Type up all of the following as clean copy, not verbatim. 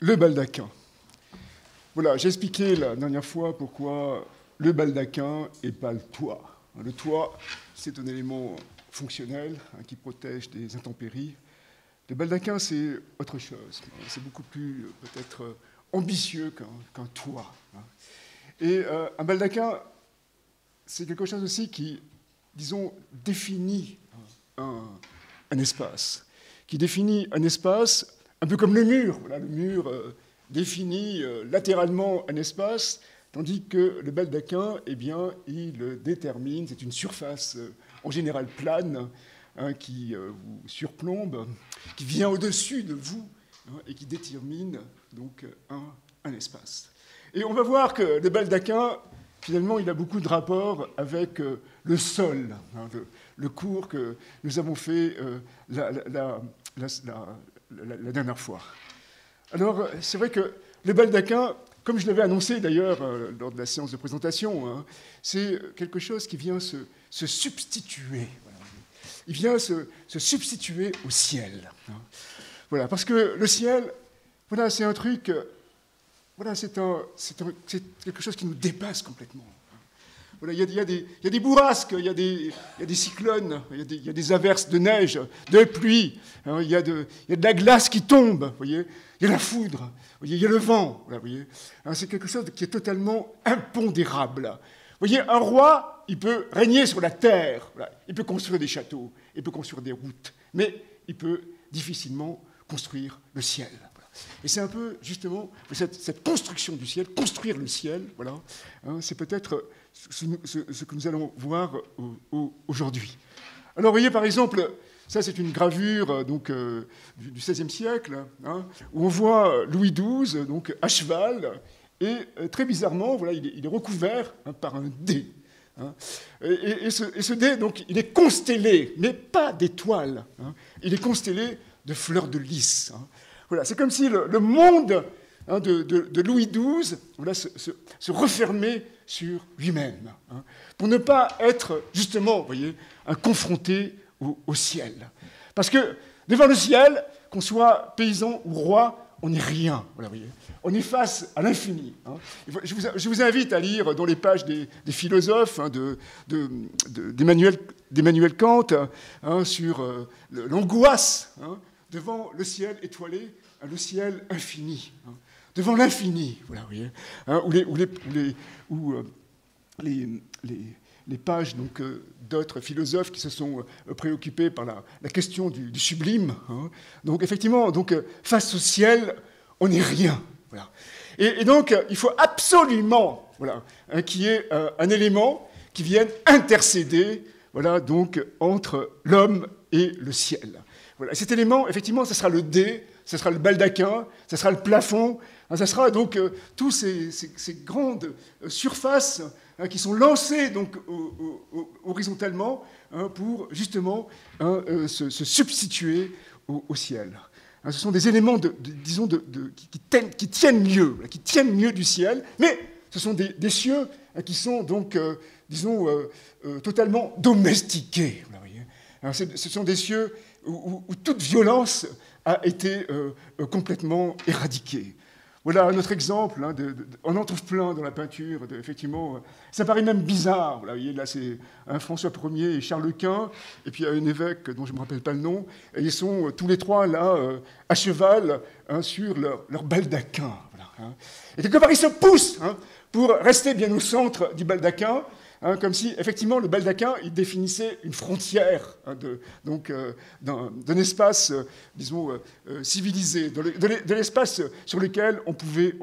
Le baldaquin. Voilà, j'ai expliqué la dernière fois pourquoi le baldaquin et pas le toit. Le toit, c'est un élément fonctionnel qui protège des intempéries. Le baldaquin, c'est autre chose. C'est beaucoup plus peut-être ambitieux qu'un toit. Et un baldaquin, c'est quelque chose aussi qui, disons, définit un espace. Qui définit un espace un peu comme le mur. Voilà, le mur définit latéralement un espace, tandis que le baldaquin, eh bien, il détermine, c'est une surface en général plane, qui vous surplombe, qui vient au-dessus de vous et qui détermine donc un espace. Et on va voir que le baldaquin, finalement, il a beaucoup de rapports avec le sol, le cours que nous avons fait la dernière fois. Alors, c'est vrai que le baldaquin, comme je l'avais annoncé d'ailleurs lors de la séance de présentation, c'est quelque chose qui vient se substituer. Voilà. Il vient se substituer au ciel. Voilà, parce que le ciel, voilà, c'est un truc, voilà, c'est quelque chose qui nous dépasse complètement. Voilà, il y a des bourrasques, il y a des cyclones, il y a des averses de neige, de pluie, il y a de la glace qui tombe, voyez, il y a la foudre, voyez, il y a le vent. Voilà, voyez. C'est quelque chose qui est totalement impondérable. Vous voyez, un roi, il peut régner sur la terre, voilà, il peut construire des châteaux, il peut construire des routes, mais il peut difficilement construire le ciel. Et c'est un peu, justement, cette construction du ciel, construire le ciel, voilà, c'est peut-être ce que nous allons voir aujourd'hui. Alors, vous voyez, par exemple, ça, c'est une gravure donc, du XVIe siècle, où on voit Louis XII, donc, à cheval, et très bizarrement, voilà, il est recouvert par un dé. Et ce dé, donc, il est constellé, mais pas d'étoiles, il est constellé de fleurs de lys. Voilà, c'est comme si le monde de Louis XII voilà, se refermait sur lui-même, pour ne pas être, justement, vous voyez, confronté au ciel. Parce que devant le ciel, qu'on soit paysan ou roi, on n'est rien. Voilà, vous voyez. On est face à l'infini. Je vous invite à lire dans les pages des philosophes d'Emmanuel Kant sur l'angoisse devant le ciel étoilé, le ciel infini, devant l'infini, voilà, vous voyez, où les pages d'autres philosophes qui se sont préoccupés par la question du sublime. Donc effectivement, face au ciel, on n'est rien. Voilà. Et donc, il faut absolument voilà, qu'il y ait un élément qui vienne intercéder voilà, donc, entre l'homme et le ciel. Voilà. Cet élément, effectivement, ce sera le dé, ce sera le baldaquin, ce sera le plafond, ce sera donc toutes ces grandes surfaces qui sont lancées donc, horizontalement pour justement se substituer au ciel. Ce sont des éléments, disons, qui tiennent mieux du ciel, mais ce sont des cieux qui sont donc, disons, totalement domestiqués. Vous voyez. Ce sont des cieux où toute violence a été complètement éradiquée. Voilà un autre exemple, on en trouve plein dans la peinture, effectivement, ça paraît même bizarre, voilà, vous voyez, là c'est François Ier et Charles Quint, et puis il y a un évêque dont je ne me rappelle pas le nom, et ils sont tous les trois là, à cheval, sur leur baldaquin. Voilà, Et quelque part ils se poussent pour rester bien au centre du baldaquin, comme si, effectivement, le baldaquin, il définissait une frontière d'un espace, disons, civilisé, de l'espace sur lequel on pouvait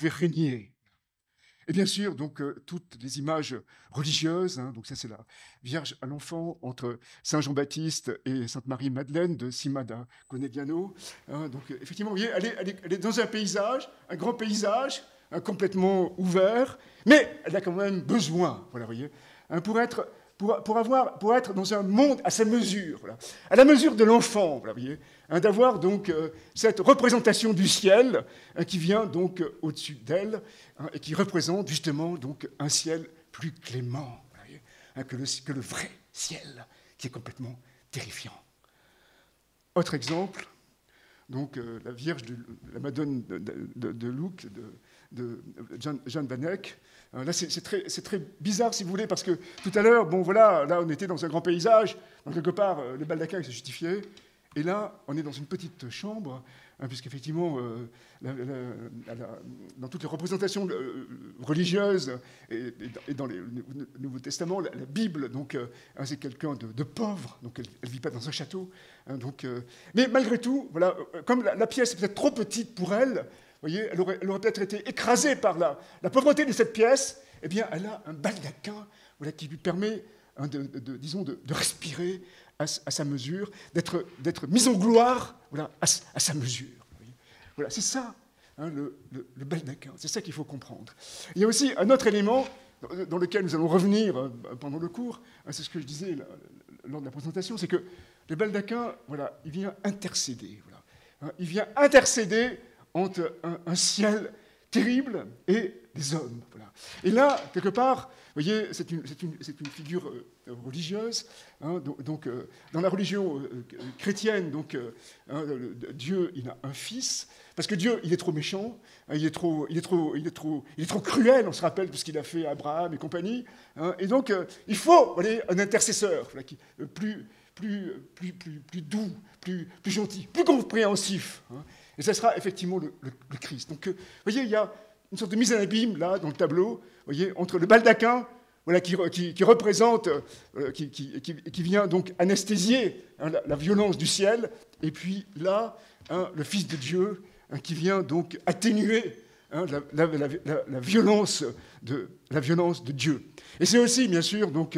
régner. Et bien sûr, donc, toutes les images religieuses, donc ça c'est la Vierge à l'enfant entre Saint Jean-Baptiste et Sainte Marie-Madeleine de Simada Conegliano. Donc, effectivement, vous voyez, elle est dans un paysage, un grand paysage, complètement ouvert, mais elle a quand même besoin, voilà, vous voyez, pour être dans un monde à sa mesure, voilà, à la mesure de l'enfant, voilà, vous voyez, d'avoir donc cette représentation du ciel qui vient donc au-dessus d'elle et qui représente justement donc un ciel plus clément, voilà, vous voyez, que le vrai ciel, qui est complètement terrifiant. Autre exemple, donc la Vierge, la Madone de Luc, de Jan van Eyck. Là, c'est très bizarre, si vous voulez, parce que tout à l'heure, bon, voilà, là, on était dans un grand paysage, donc quelque part, le baldaquin se justifiait, et là, on est dans une petite chambre, hein, puisqu'effectivement, dans toutes les représentations religieuses et dans le Nouveau Testament, la Bible, donc, hein, c'est quelqu'un de pauvre, donc elle ne vit pas dans un château. Hein, donc, mais malgré tout, voilà, comme la pièce est peut-être trop petite pour elle, vous voyez, elle aurait peut-être été écrasée par la pauvreté de cette pièce. Eh bien, elle a un baldaquin, voilà, qui lui permet, hein, disons, de respirer à sa mesure, d'être mise en gloire, voilà, à sa mesure. Voilà, c'est ça, hein, le baldaquin. C'est ça qu'il faut comprendre. Il y a aussi un autre élément dans lequel nous allons revenir pendant le cours. Hein, c'est ce que je disais lors de la présentation, c'est que le baldaquin, voilà, il vient intercéder. Voilà, hein, il vient intercéder entre un ciel terrible et des hommes. Voilà. Et là, quelque part, vous voyez, c'est une figure religieuse. Hein, donc, dans la religion chrétienne, donc, hein, Dieu, il a un fils, parce que Dieu, il est trop méchant, hein, il est trop cruel, on se rappelle tout ce qu'il a fait à Abraham et compagnie. Hein, et donc, il faut, voyez, un intercesseur, voilà, plus doux, plus gentil, plus compréhensif. Hein. Et ce sera effectivement le Christ. Donc, vous voyez, il y a une sorte de mise en abîme, là, dans le tableau, vous voyez, entre le baldaquin, voilà, qui représente, qui vient donc anesthésier, hein, la violence du ciel, et puis là, hein, le Fils de Dieu, hein, qui vient donc atténuer, hein, la violence de Dieu. Et c'est aussi, bien sûr, donc,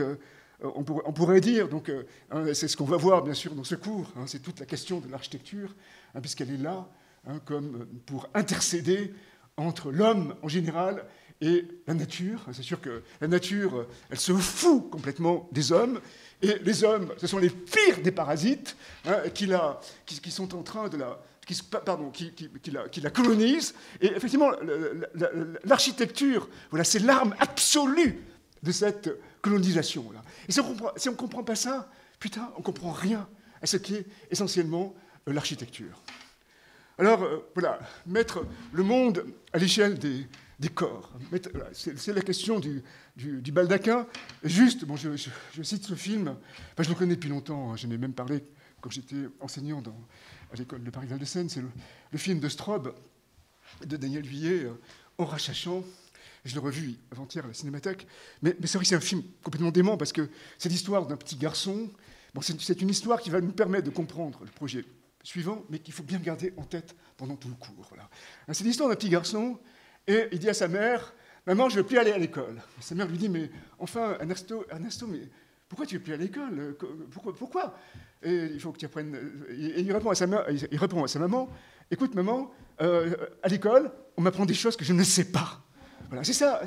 on pourrait dire, donc, hein, c'est ce qu'on va voir, bien sûr, dans ce cours, hein, c'est toute la question de l'architecture, hein, puisqu'elle est là, hein, comme pour intercéder entre l'homme en général et la nature. C'est sûr que la nature, elle se fout complètement des hommes, et les hommes, ce sont les pires des parasites, hein, qui sont en train de qui la colonisent. Et effectivement, l'architecture, voilà, c'est l'arme absolue de cette colonisation-là. Et si on ne comprend pas ça, putain, on ne comprend rien à ce qui est essentiellement l'architecture. Alors, voilà, mettre le monde à l'échelle des corps. Voilà, c'est la question du baldaquin. Juste, bon, je cite ce film, enfin, je le connais depuis longtemps, hein, j'en ai même parlé quand j'étais enseignant à l'école de Paris-Val de Seine, c'est le film de Straub, de Daniel Vuillet, En rachachant. Je l'ai revu avant-hier à la Cinémathèque. Mais c'est vrai que c'est un film complètement dément, parce que c'est l'histoire d'un petit garçon. Bon, c'est une histoire qui va nous permettre de comprendre le projet suivant, mais qu'il faut bien garder en tête pendant tout le cours. Voilà. C'est l'histoire d'un petit garçon, et il dit à sa mère, « Maman, je ne veux plus aller à l'école. » Sa mère lui dit, « Mais enfin, Ernesto, mais pourquoi tu ne veux plus aller à l'école? Pourquoi? Et il faut que tu apprennes... » Et il répond à sa maman, « Écoute, maman, à l'école, on m'apprend des choses que je ne sais pas. » Voilà, c'est ça.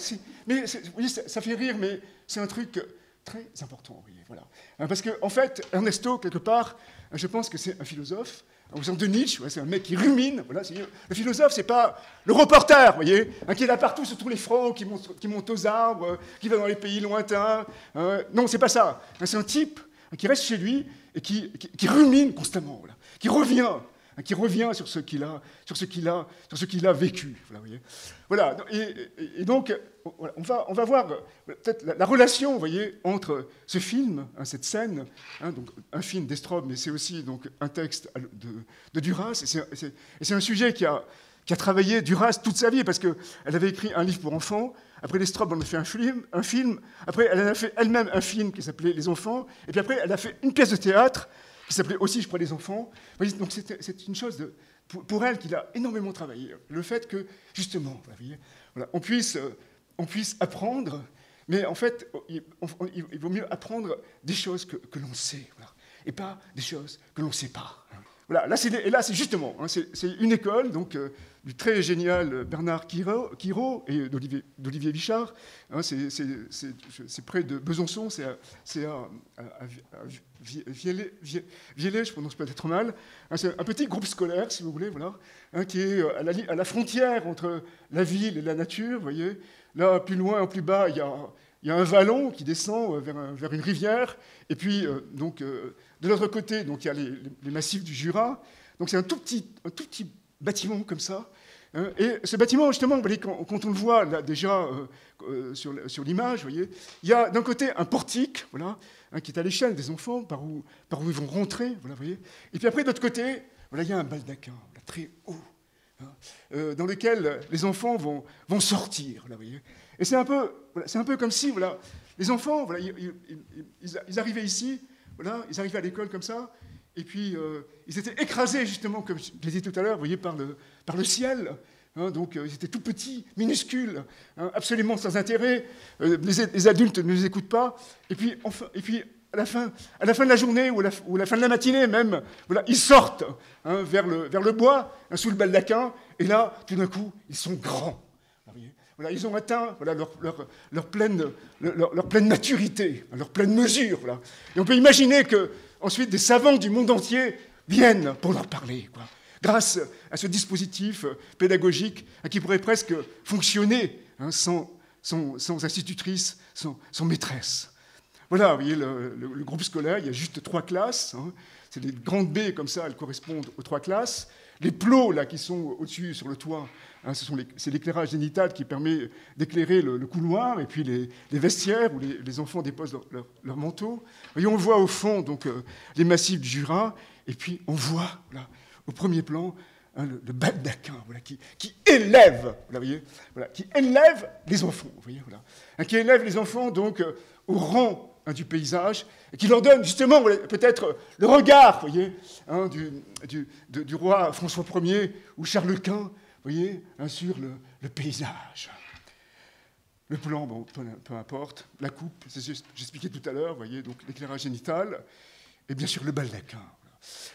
Mais vous voyez, ça fait rire, mais c'est un truc très important. Vous voyez, voilà. Parce qu'en fait, Ernesto, quelque part, je pense que c'est un philosophe, au sens de Nietzsche, c'est un mec qui rumine. Voilà, le philosophe, c'est pas le reporter, vous voyez, hein, qui est là partout sur tous les fronts, qui monte aux arbres, qui va dans les pays lointains. Non, c'est pas ça. C'est un type qui reste chez lui et qui rumine constamment, voilà, qui revient sur ce qu'il a vécu. Voilà, vous voyez. Voilà, et donc, voilà, on va voir peut-être la relation, vous voyez, entre ce film, hein, cette scène, hein, donc un film d'Estrobe, mais c'est aussi donc un texte de Duras, et c'est un sujet qui a travaillé Duras toute sa vie, parce qu'elle avait écrit un livre pour enfants. Après l'Estrobe, on a fait un film. Après, elle en a fait elle-même un film qui s'appelait Les Enfants. Et puis après, elle a fait une pièce de théâtre qui s'appelait aussi, je crois, Les Enfants. Vous voyez, donc c'est une chose pour elle qu'il a énormément travaillé. Le fait que, justement, vous voyez, voilà, on puisse apprendre, mais en fait, il vaut mieux apprendre des choses que l'on sait, voilà, et pas des choses que l'on ne sait pas. Voilà, là, c'est justement, hein, c'est une école, donc, du très génial Bernard Quiraud et d'Olivier Vichard. Hein, c'est près de Besançon, c'est à Viellé, je prononce peut-être mal. Hein, c'est un petit groupe scolaire, si vous voulez, voilà, hein, qui est à la frontière entre la ville et la nature, vous voyez. Là, plus loin, plus bas, il y a un vallon qui descend vers une rivière, et puis, donc, de l'autre côté, donc, il y a les massifs du Jura. Donc c'est un tout petit bâtiment comme ça. Hein, et ce bâtiment, justement, vous voyez, quand on le voit là, déjà sur l'image, vous voyez, il y a d'un côté un portique, voilà, hein, qui est à l'échelle des enfants, par où ils vont rentrer, voilà, vous voyez. Et puis après, de l'autre côté, voilà, il y a un baldaquin, voilà, très haut, hein, dans lequel les enfants vont sortir, voilà, vous voyez. Et c'est un peu comme si, voilà, les enfants, voilà, ils arrivaient ici, voilà, ils arrivaient à l'école comme ça, et puis ils étaient écrasés, justement, comme je l'ai dit tout à l'heure, vous voyez, par le ciel. Hein, donc ils étaient tout petits, minuscules, hein, absolument sans intérêt. Les adultes ne les écoutent pas. Et puis à la fin de la journée ou à la fin de la matinée même, voilà, ils sortent, hein, vers le bois, hein, sous le baldaquin. Et là, tout d'un coup, ils sont grands. Voilà, ils ont atteint, voilà, leur pleine maturité, leur pleine mesure. Voilà. Et on peut imaginer qu'ensuite des savants du monde entier viennent pour leur parler, quoi, grâce à ce dispositif pédagogique qui pourrait presque fonctionner, hein, sans institutrice, sans maîtresse. Voilà, vous voyez, le groupe scolaire, il y a juste 3 classes. Hein, c'est des grandes baies comme ça, elles correspondent aux 3 classes. Les plots là, qui sont au-dessus, sur le toit, hein, c'est l'éclairage zénital qui permet d'éclairer le couloir, et puis les vestiaires où les enfants déposent leur manteau. Et on voit au fond donc, les massifs du Jura, et puis on voit là, au premier plan, hein, le baldaquin, voilà, qui élève, voilà, voyez, voilà, qui élève les enfants, vous voyez, voilà, hein, qui élève les enfants donc au rang, hein, du paysage, et qui leur donne justement, voilà, peut-être le regard, vous voyez, hein, du roi François Ier ou Charles Quint, vous voyez, hein, sur le paysage. Le plan, bon, peu importe, la coupe, j'expliquais tout à l'heure, vous voyez, donc l'éclairage génital, et bien sûr le baldaquin.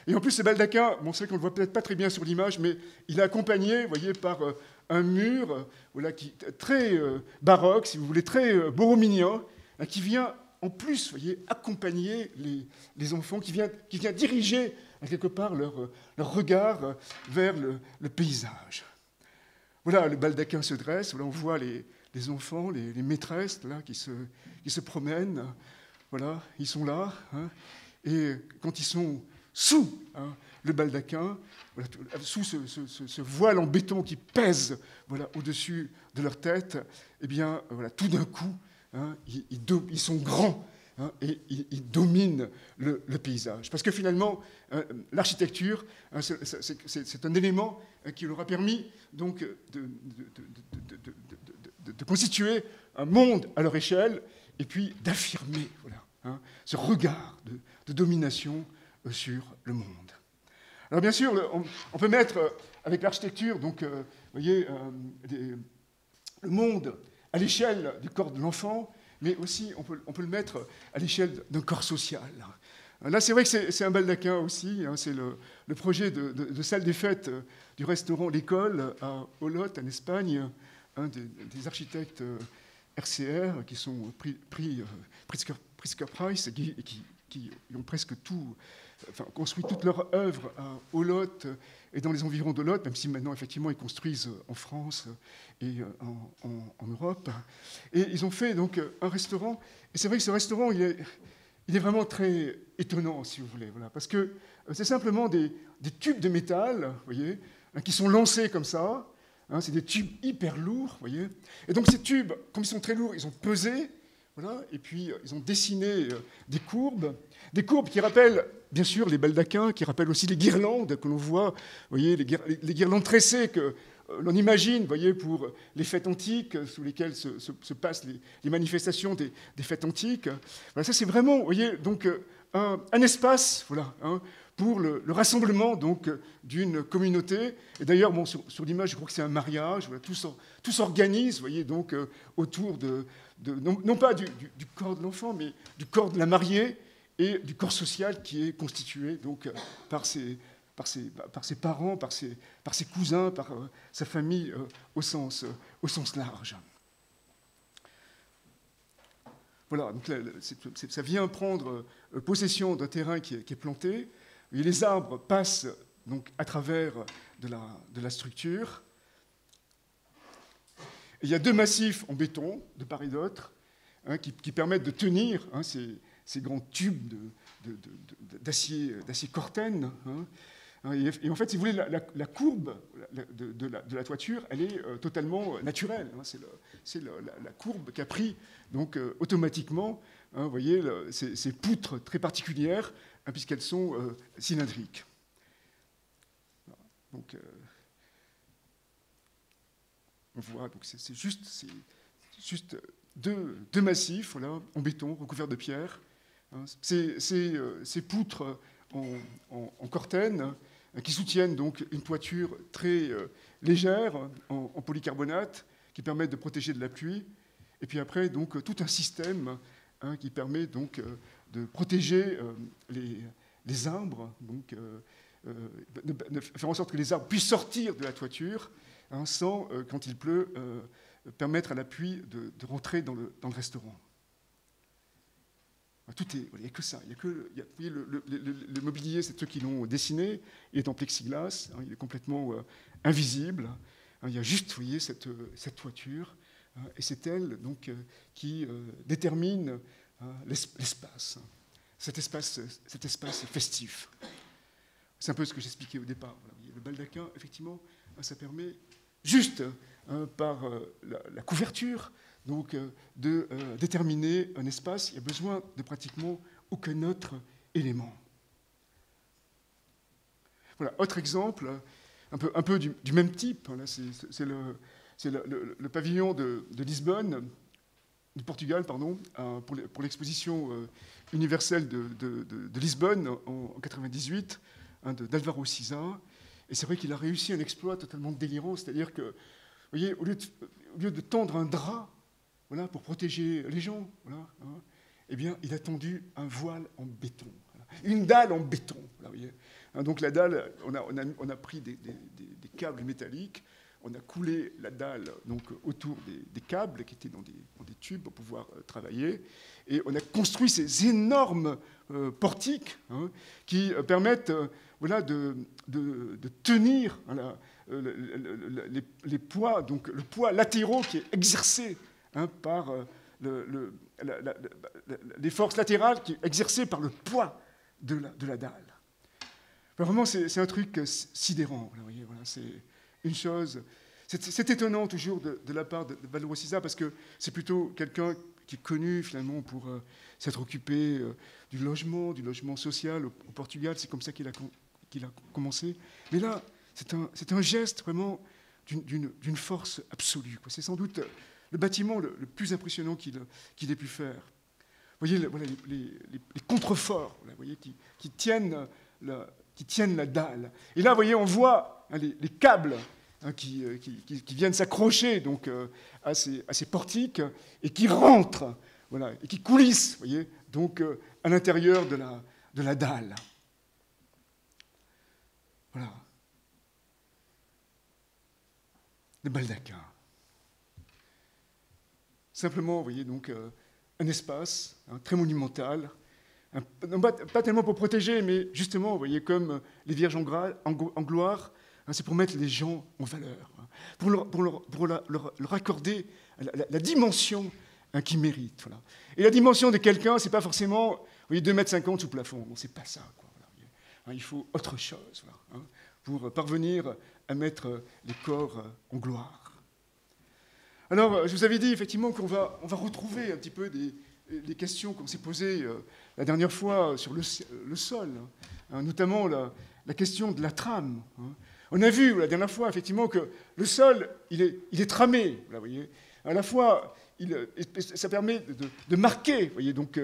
Et en plus, ce baldaquin, bon, c'est vrai qu'on ne le voit peut-être pas très bien sur l'image, mais il est accompagné, vous voyez, par un mur, voilà, qui est très baroque, si vous voulez, très borroménien, qui vient en plus, vous voyez, accompagner les enfants, qui vient diriger quelque part leur regard vers le paysage. Voilà, le baldaquin se dresse, voilà, on voit les enfants, les maîtresses là, qui se promènent, voilà, ils sont là, hein, et quand ils sont sous, hein, le baldaquin, voilà, sous ce voile en béton qui pèse, voilà, au-dessus de leur tête, eh bien, voilà, tout d'un coup, hein, ils sont grands, hein, et ils dominent le paysage. Parce que finalement, l'architecture, hein, c'est un élément qui leur a permis donc, de constituer un monde à leur échelle et puis d'affirmer, voilà, hein, ce regard de domination sur le monde. Alors bien sûr, on peut mettre avec l'architecture, donc, vous voyez, le monde à l'échelle du corps de l'enfant, mais aussi on peut le mettre à l'échelle d'un corps social. Là, c'est vrai que c'est un baldaquin aussi, hein, c'est le projet de salle des fêtes du restaurant L'École à Olot, en Espagne, un des architectes RCR qui sont Pritzker Price, qui ont presque tout, enfin, construit toute leur œuvre à Olot et dans les environs d'Olot, même si maintenant, effectivement, ils construisent en France et en Europe. Et ils ont fait donc un restaurant. Et c'est vrai que ce restaurant, il est vraiment très étonnant, si vous voulez, voilà, parce que c'est simplement des tubes de métal, vous voyez, hein, qui sont lancés comme ça. Hein, c'est des tubes hyper lourds, vous voyez. Et donc ces tubes, comme ils sont très lourds, ils ont pesé. Voilà, et puis ils ont dessiné des courbes qui rappellent, bien sûr, les baldaquins, qui rappellent aussi les guirlandes que l'on voit, vous voyez, les guirlandes tressées que l'on imagine, vous voyez, pour les fêtes antiques, sous lesquelles se passent les manifestations des fêtes antiques. Voilà, ça c'est vraiment, vous voyez, donc un espace, voilà, hein, pour le rassemblement donc d'une communauté. Et d'ailleurs, bon, sur l'image, je crois que c'est un mariage. Voilà, tout s'organise, vous voyez, donc autour non pas du corps de l'enfant, mais du corps de la mariée et du corps social qui est constitué donc par ses parents, par ses cousins, par sa famille au sens large. Voilà, donc là, ça vient prendre possession d'un terrain qui est planté. Et les arbres passent donc à travers de la structure. Et il y a 2 massifs en béton, de part et d'autre, hein, qui permettent de tenir, hein, ces grands tubes d'acier corten. Hein. Et en fait, si vous voulez, la courbe de la toiture, elle est totalement naturelle. C'est la courbe qui a pris donc, automatiquement, vous voyez, ces poutres très particulières, puisqu'elles sont cylindriques. Donc, on voit, donc c'est juste deux massifs, voilà, en béton, recouverts de pierre. Ces poutres en cortène qui soutiennent donc une toiture très légère en polycarbonate qui permettent de protéger de la pluie. Et puis après, donc, tout un système qui permet donc de protéger les arbres, donc, de faire en sorte que les arbres puissent sortir de la toiture sans, quand il pleut, permettre à la pluie de rentrer dans le restaurant. Tout est, il n'y a que ça. Vous voyez, le mobilier, c'est ceux qui l'ont dessiné. Il est en plexiglas, il est complètement invisible. Il y a juste, vous voyez, cette toiture. Et c'est elle donc, qui détermine l'espace, cet espace festif. C'est un peu ce que j'expliquais au départ. Le baldaquin, effectivement, ça permet juste par la couverture donc, de déterminer un espace. Il n'y a besoin de pratiquement aucun autre élément. Voilà, autre exemple, un peu du même type. Là, c'est le pavillon de Lisbonne, du Portugal, pardon, pour l'exposition universelle de Lisbonne en 1998, d'Alvaro Siza. Et c'est vrai qu'il a réussi un exploit totalement délirant, c'est-à-dire que, vous voyez, au lieu de tendre un drap, voilà, pour protéger les gens, voilà, eh bien, il a tendu un voile en béton, voilà, une dalle en béton. Voilà, vous voyez. Donc la dalle, on a pris des câbles métalliques, on a coulé la dalle donc, autour des câbles qui étaient dans des tubes pour pouvoir travailler, et on a construit ces énormes portiques qui permettent voilà, de tenir voilà, les poids, donc le poids latéraux qui est exercé par les forces latérales qui est exercée par le poids de la dalle. Alors vraiment, c'est un truc sidérant. Vous voyez, voilà, c'est une chose. C'est étonnant toujours de la part de Alvaro Siza parce que c'est plutôt quelqu'un qui est connu finalement pour s'être occupé du logement social au Portugal. C'est comme ça qu'il a commencé. Mais là, c'est un geste vraiment d'une force absolue. C'est sans doute le bâtiment le plus impressionnant qu'il ait pu faire. Vous voyez, voilà, les contreforts voilà, vous voyez, qui tiennent la dalle. Et là, vous voyez, on voit les câbles qui viennent s'accrocher donc, à ces portiques et qui rentrent, voilà, et qui coulissent, vous voyez, donc, à l'intérieur de la dalle. Voilà. Le baldaquin. Simplement, vous voyez, donc, un espace très monumental, pas tellement pour protéger, mais justement, vous voyez, comme les Vierges en gloire, c'est pour mettre les gens en valeur, pour leur accorder la dimension qu'ils méritent. Voilà. Et la dimension de quelqu'un, ce n'est pas forcément, vous voyez, 2,50 m sous plafond, non, c'est pas ça. Quoi, voilà. Il faut autre chose voilà, pour parvenir à mettre les corps en gloire. Alors, je vous avais dit effectivement qu'on va retrouver un petit peu des questions qu'on s'est posées la dernière fois sur le sol, notamment la question de la trame. On a vu la dernière fois effectivement que le sol, il est tramé, vous voyez. À la fois, ça permet de marquer, vous voyez, donc,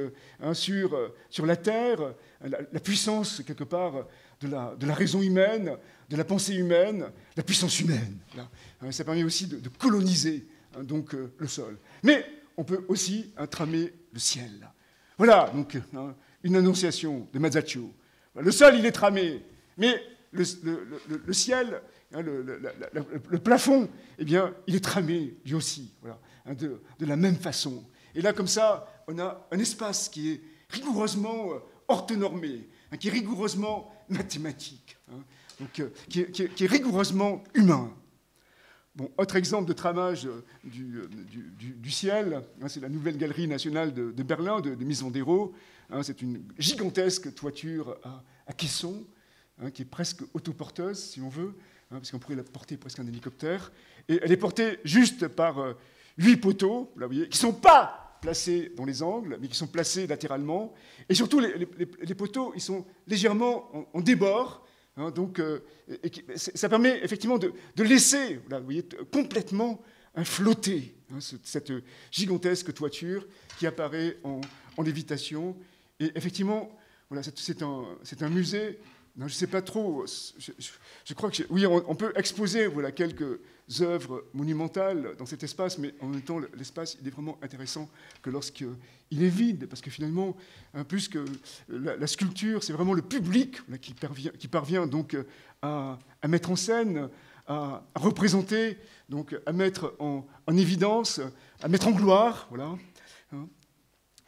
sur la terre, la puissance quelque part de la raison humaine, de la pensée humaine, la puissance humaine. Voilà. Ça permet aussi de coloniser donc, le sol. Mais on peut aussi tramer le ciel. Voilà, donc, une annonciation de Masaccio. Le sol, il est tramé, mais le ciel, le plafond, eh bien, il est tramé, lui aussi, voilà, de la même façon. Et là, comme ça, on a un espace qui est rigoureusement orthonormé, qui est rigoureusement mathématique, donc, qui est rigoureusement humain. Bon, autre exemple de tramage du ciel, c'est la nouvelle galerie nationale de Berlin, de Mies van der Rohe. C'est une gigantesque toiture à caissons qui est presque autoporteuse, si on veut, parce qu'on pourrait la porter presque un hélicoptère. Et elle est portée juste par 8 poteaux, là, vous voyez, qui ne sont pas placés dans les angles, mais qui sont placés latéralement. Et surtout, les poteaux, ils sont légèrement en débord. Donc, ça permet effectivement de laisser, là, vous voyez, complètement flotter cette gigantesque toiture qui apparaît en lévitation. Et effectivement, voilà, c'est un musée. Non, je ne sais pas trop. Je crois que oui, on peut exposer voilà, quelques œuvres monumentales dans cet espace, mais en même temps, l'espace il est vraiment intéressant que lorsqu'il est vide, parce que finalement, plus que la sculpture, c'est vraiment le public voilà, qui parvient donc à mettre en scène, à représenter, donc à mettre en évidence, à mettre en gloire, voilà.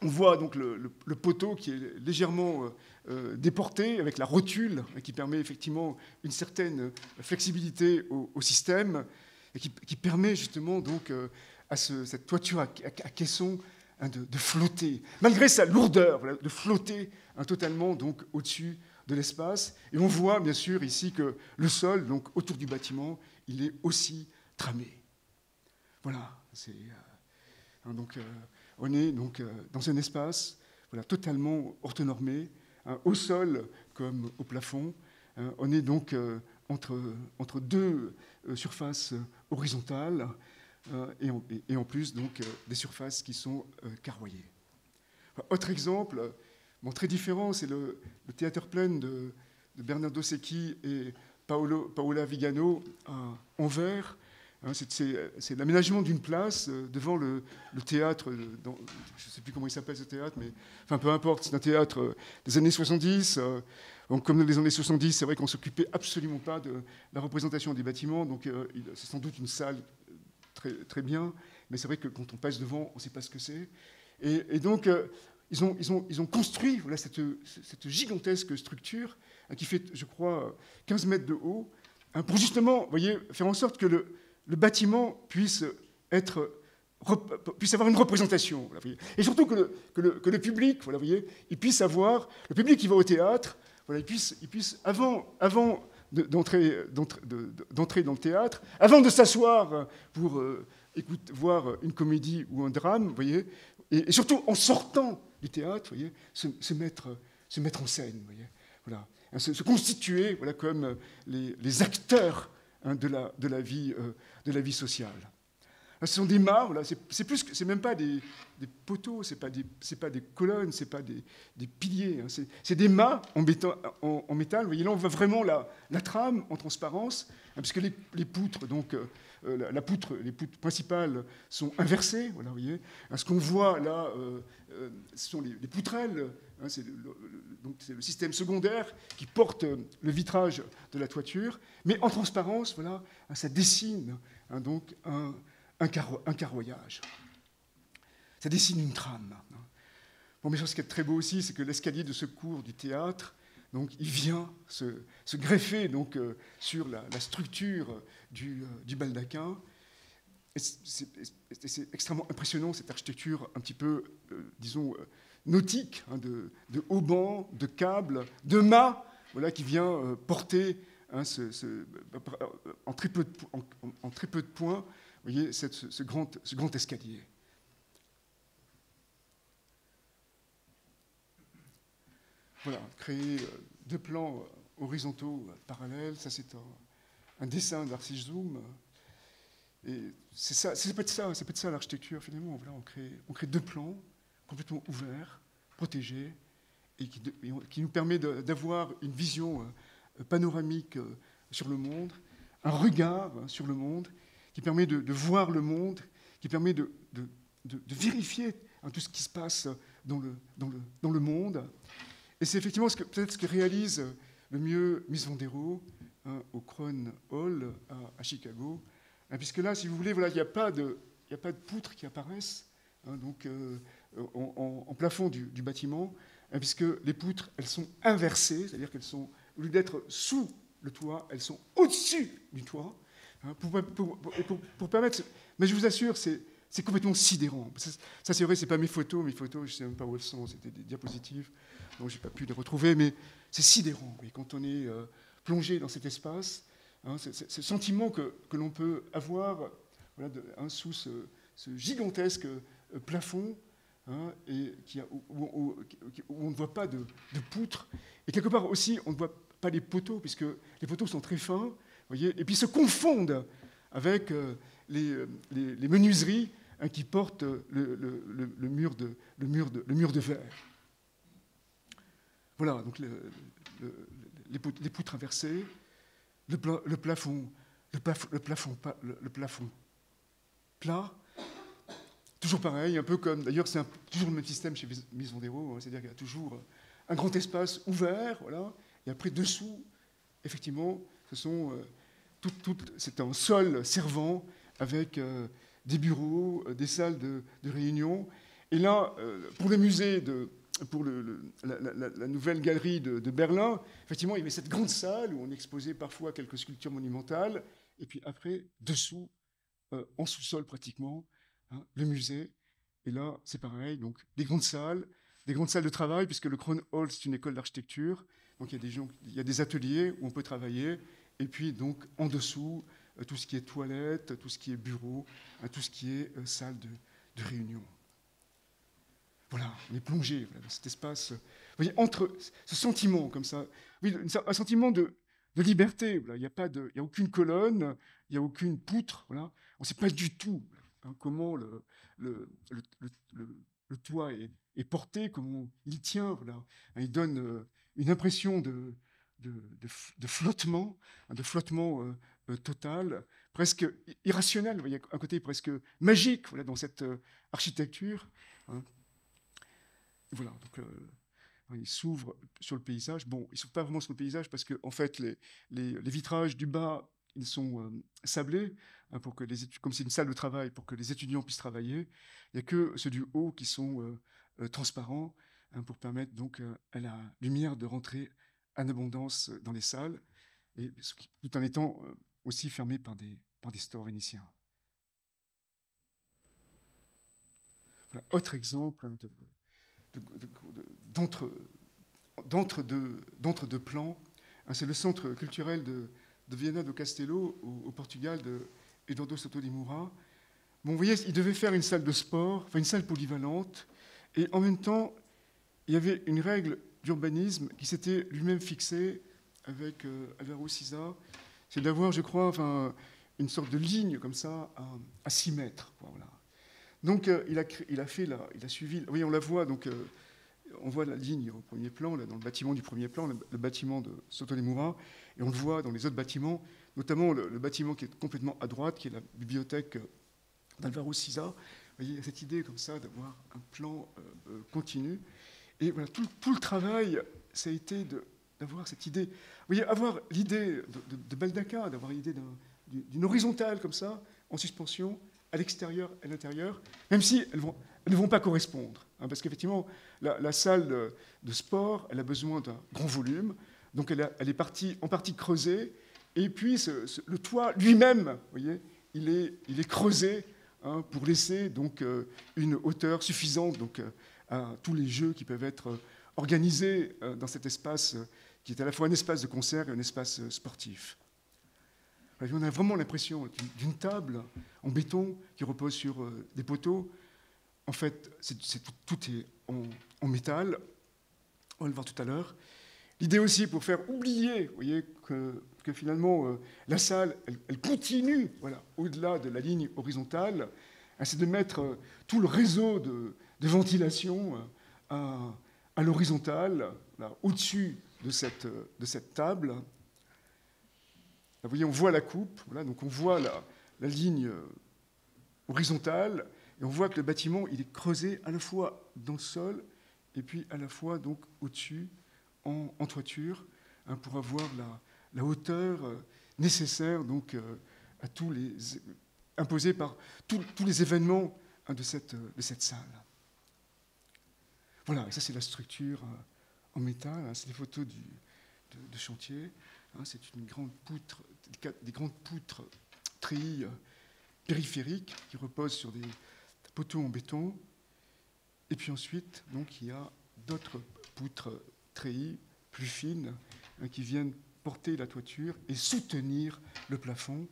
On voit donc le poteau qui est légèrement déporté avec la rotule qui permet effectivement une certaine flexibilité au système et qui permet justement donc à cette toiture à caisson de flotter, malgré sa lourdeur, voilà, de flotter totalement donc au-dessus de l'espace. Et on voit bien sûr ici que le sol, donc autour du bâtiment, il est aussi tramé. Voilà, c'est donc on est donc dans un espace voilà, totalement orthonormé, au sol comme au plafond. On est donc entre deux surfaces horizontales et en plus donc, des surfaces qui sont carroyées. Autre exemple, bon, très différent, c'est le théâtre plein de Bernardo Secchi et Paola Vigano à Anvers. C'est l'aménagement d'une place devant le théâtre, je ne sais plus comment il s'appelle ce théâtre, mais enfin, peu importe, c'est un théâtre des années 70. Donc, comme dans les années 70, c'est vrai qu'on ne s'occupait absolument pas de la représentation des bâtiments, donc c'est sans doute une salle très, très bien, mais c'est vrai que quand on passe devant, on ne sait pas ce que c'est. Et donc, ils ont construit voilà, cette gigantesque structure qui fait, je crois, 15 mètres de haut, pour justement, vous voyez, faire en sorte que le bâtiment puisse avoir une représentation. Voilà, et surtout que le public, voilà, vous voyez, il puisse avoir, le public qui va au théâtre, voilà, il puisse avant d'entrer dans le théâtre, avant de s'asseoir pour voir une comédie ou un drame, vous voyez, et surtout en sortant du théâtre, vous voyez, se mettre en scène, vous voyez, voilà, se constituer voilà, comme les acteurs de la vie sociale. Ce sont des mâts, voilà, c'est même pas des poteaux, c'est pas des colonnes, c'est pas des piliers, hein, c'est des mâts en métal. Vous voyez, là, on voit vraiment la trame en transparence, hein, puisque les poutres, donc les poutres principales sont inversées. Voilà, vous voyez. Ce qu'on voit là, ce sont les poutrelles. Hein, c'est le système secondaire qui porte le vitrage de la toiture, mais en transparence, voilà, ça dessine hein, donc un carroyage. Ça dessine une trame. Bon, mais ce qui est très beau aussi, c'est que l'escalier de secours du théâtre, donc, il vient se greffer donc, sur la structure du baldaquin. C'est extrêmement impressionnant, cette architecture un petit peu, disons, nautique, hein, de haubans, de câbles, de mâts, voilà, qui vient porter hein, en très peu de points, vous voyez, ce grand escalier. Voilà, créer deux plans horizontaux parallèles, ça c'est un dessin d'Arcis Zoom. Et ça peut être ça l'architecture finalement. Voilà, on crée deux plans complètement ouverts, protégés, et qui nous permet d'avoir une vision panoramique sur le monde, un regard sur le monde, qui permet de voir le monde, qui permet de vérifier hein, tout ce qui se passe dans le monde. Et c'est effectivement peut-être ce que réalise le mieux Mies van der Rohe hein, au Crown Hall à Chicago. Hein, puisque là, si vous voulez, voilà, il n'y a pas de poutres qui apparaissent hein, donc, en plafond du bâtiment, hein, puisque les poutres, elles sont inversées, c'est-à-dire qu'elles sont, au lieu d'être sous le toit, elles sont au-dessus du toit, hein, pour permettre... Mais je vous assure, c'est c'est complètement sidérant. Ça c'est vrai, c'est pas mes photos, je ne sais même pas où elles sont, c'était des diapositives, donc j'ai pas pu les retrouver, mais c'est sidérant, oui, quand on est plongé dans cet espace, hein, ce sentiment que l'on peut avoir voilà, sous ce gigantesque plafond, hein, et où on ne voit pas de poutres, et quelque part aussi on ne voit pas les poteaux, puisque les poteaux sont très fins, voyez, et puis se confondent avec les menuiseries, hein, qui portent le mur de verre. Voilà, donc les poutres inversées, le plafond plat, toujours pareil, un peu comme, d'ailleurs c'est toujours le même système chez Mies van der Rohe, hein, c'est-à-dire qu'il y a toujours un grand espace ouvert, voilà, et après dessous, effectivement, c'est un sol servant avec des bureaux, des salles de réunion. Et là, pour le musée, pour la nouvelle galerie de Berlin, effectivement, il y avait cette grande salle où on exposait parfois quelques sculptures monumentales. Et puis après, dessous, en sous-sol pratiquement, hein, le musée. Et là, c'est pareil, donc des grandes salles de travail, puisque le Kronhall, c'est une école d'architecture. Donc il y a des ateliers où on peut travailler. Et puis donc en dessous, tout ce qui est toilette, tout ce qui est bureau, tout ce qui est salle de réunion. Voilà, on est plongé dans cet espace. Vous voyez, entre ce sentiment comme ça, oui, un sentiment de liberté. Voilà, il n'y a aucune colonne, il n'y a aucune poutre. Voilà, on ne sait pas du tout, hein, comment le toit est porté, comment il tient. Voilà, il donne une impression de flottement, de flottement total, presque irrationnel. Il y a un côté presque magique, voilà, dans cette architecture, hein. Voilà, donc il s'ouvre sur le paysage. Bon, il ne s'ouvre pas vraiment sur le paysage parce que, en fait, les vitrages du bas, ils sont sablés, hein, pour que comme c'est une salle de travail, pour que les étudiants puissent travailler. Il n'y a que ceux du haut qui sont transparents, hein, pour permettre donc à la lumière de rentrer en abondance dans les salles, et tout en étant aussi fermé par des stores vénitiens. Voilà, autre exemple d'entre-deux plans, hein, c'est le centre culturel de Viana do Castelo, au Portugal, de Eduardo Soto de Moura. Bon, vous voyez, il devait faire une salle de sport, enfin une salle polyvalente, et en même temps, il y avait une règle d'urbanisme qui s'était lui-même fixée avec Álvaro Siza, c'est d'avoir, je crois, enfin, une sorte de ligne comme ça à 6 mètres. Voilà. Donc il a suivi, oui, on la voit, donc on voit la ligne au premier plan, là, dans le bâtiment du premier plan, le bâtiment de Soto de Moura, et on le voit dans les autres bâtiments, notamment le bâtiment qui est complètement à droite, qui est la bibliothèque d'Álvaro Siza. Vous voyez, il y a cette idée comme ça d'avoir un plan continu. Et voilà, tout le travail, ça a été d'avoir cette idée. Vous voyez, avoir l'idée de Baldaquin, d'avoir l'idée d'une horizontale comme ça, en suspension, à l'extérieur et à l'intérieur, même si elles ne vont pas correspondre. Hein, parce qu'effectivement, la salle de sport, elle a besoin d'un grand volume, donc elle est en partie creusée, et puis le toit lui-même, vous voyez, il est creusé, hein, pour laisser donc une hauteur suffisante donc, à tous les jeux qui peuvent être organisés dans cet espace qui est à la fois un espace de concert et un espace sportif. On a vraiment l'impression d'une table en béton qui repose sur des poteaux. En fait, tout est en métal. On va le voir tout à l'heure. L'idée aussi pour faire oublier, vous voyez, que finalement la salle, elle continue, voilà, au-delà de la ligne horizontale, c'est de mettre tout le réseau de ventilation à l'horizontale, au-dessus de cette table. Vous voyez, on voit la coupe, voilà, donc on voit la ligne horizontale, et on voit que le bâtiment, il est creusé à la fois dans le sol, et puis à la fois donc au-dessus, en toiture, hein, pour avoir la hauteur nécessaire donc, à imposée par tous les événements, hein, de cette salle. Voilà, et ça c'est la structure en métal, hein, c'est des photos de chantier. Hein, c'est une grande poutre, des grandes poutres treillis périphériques qui reposent sur poteaux en béton. Et puis ensuite, donc, il y a d'autres poutres treillis, plus fines, qui viennent porter la toiture et soutenir le plafond.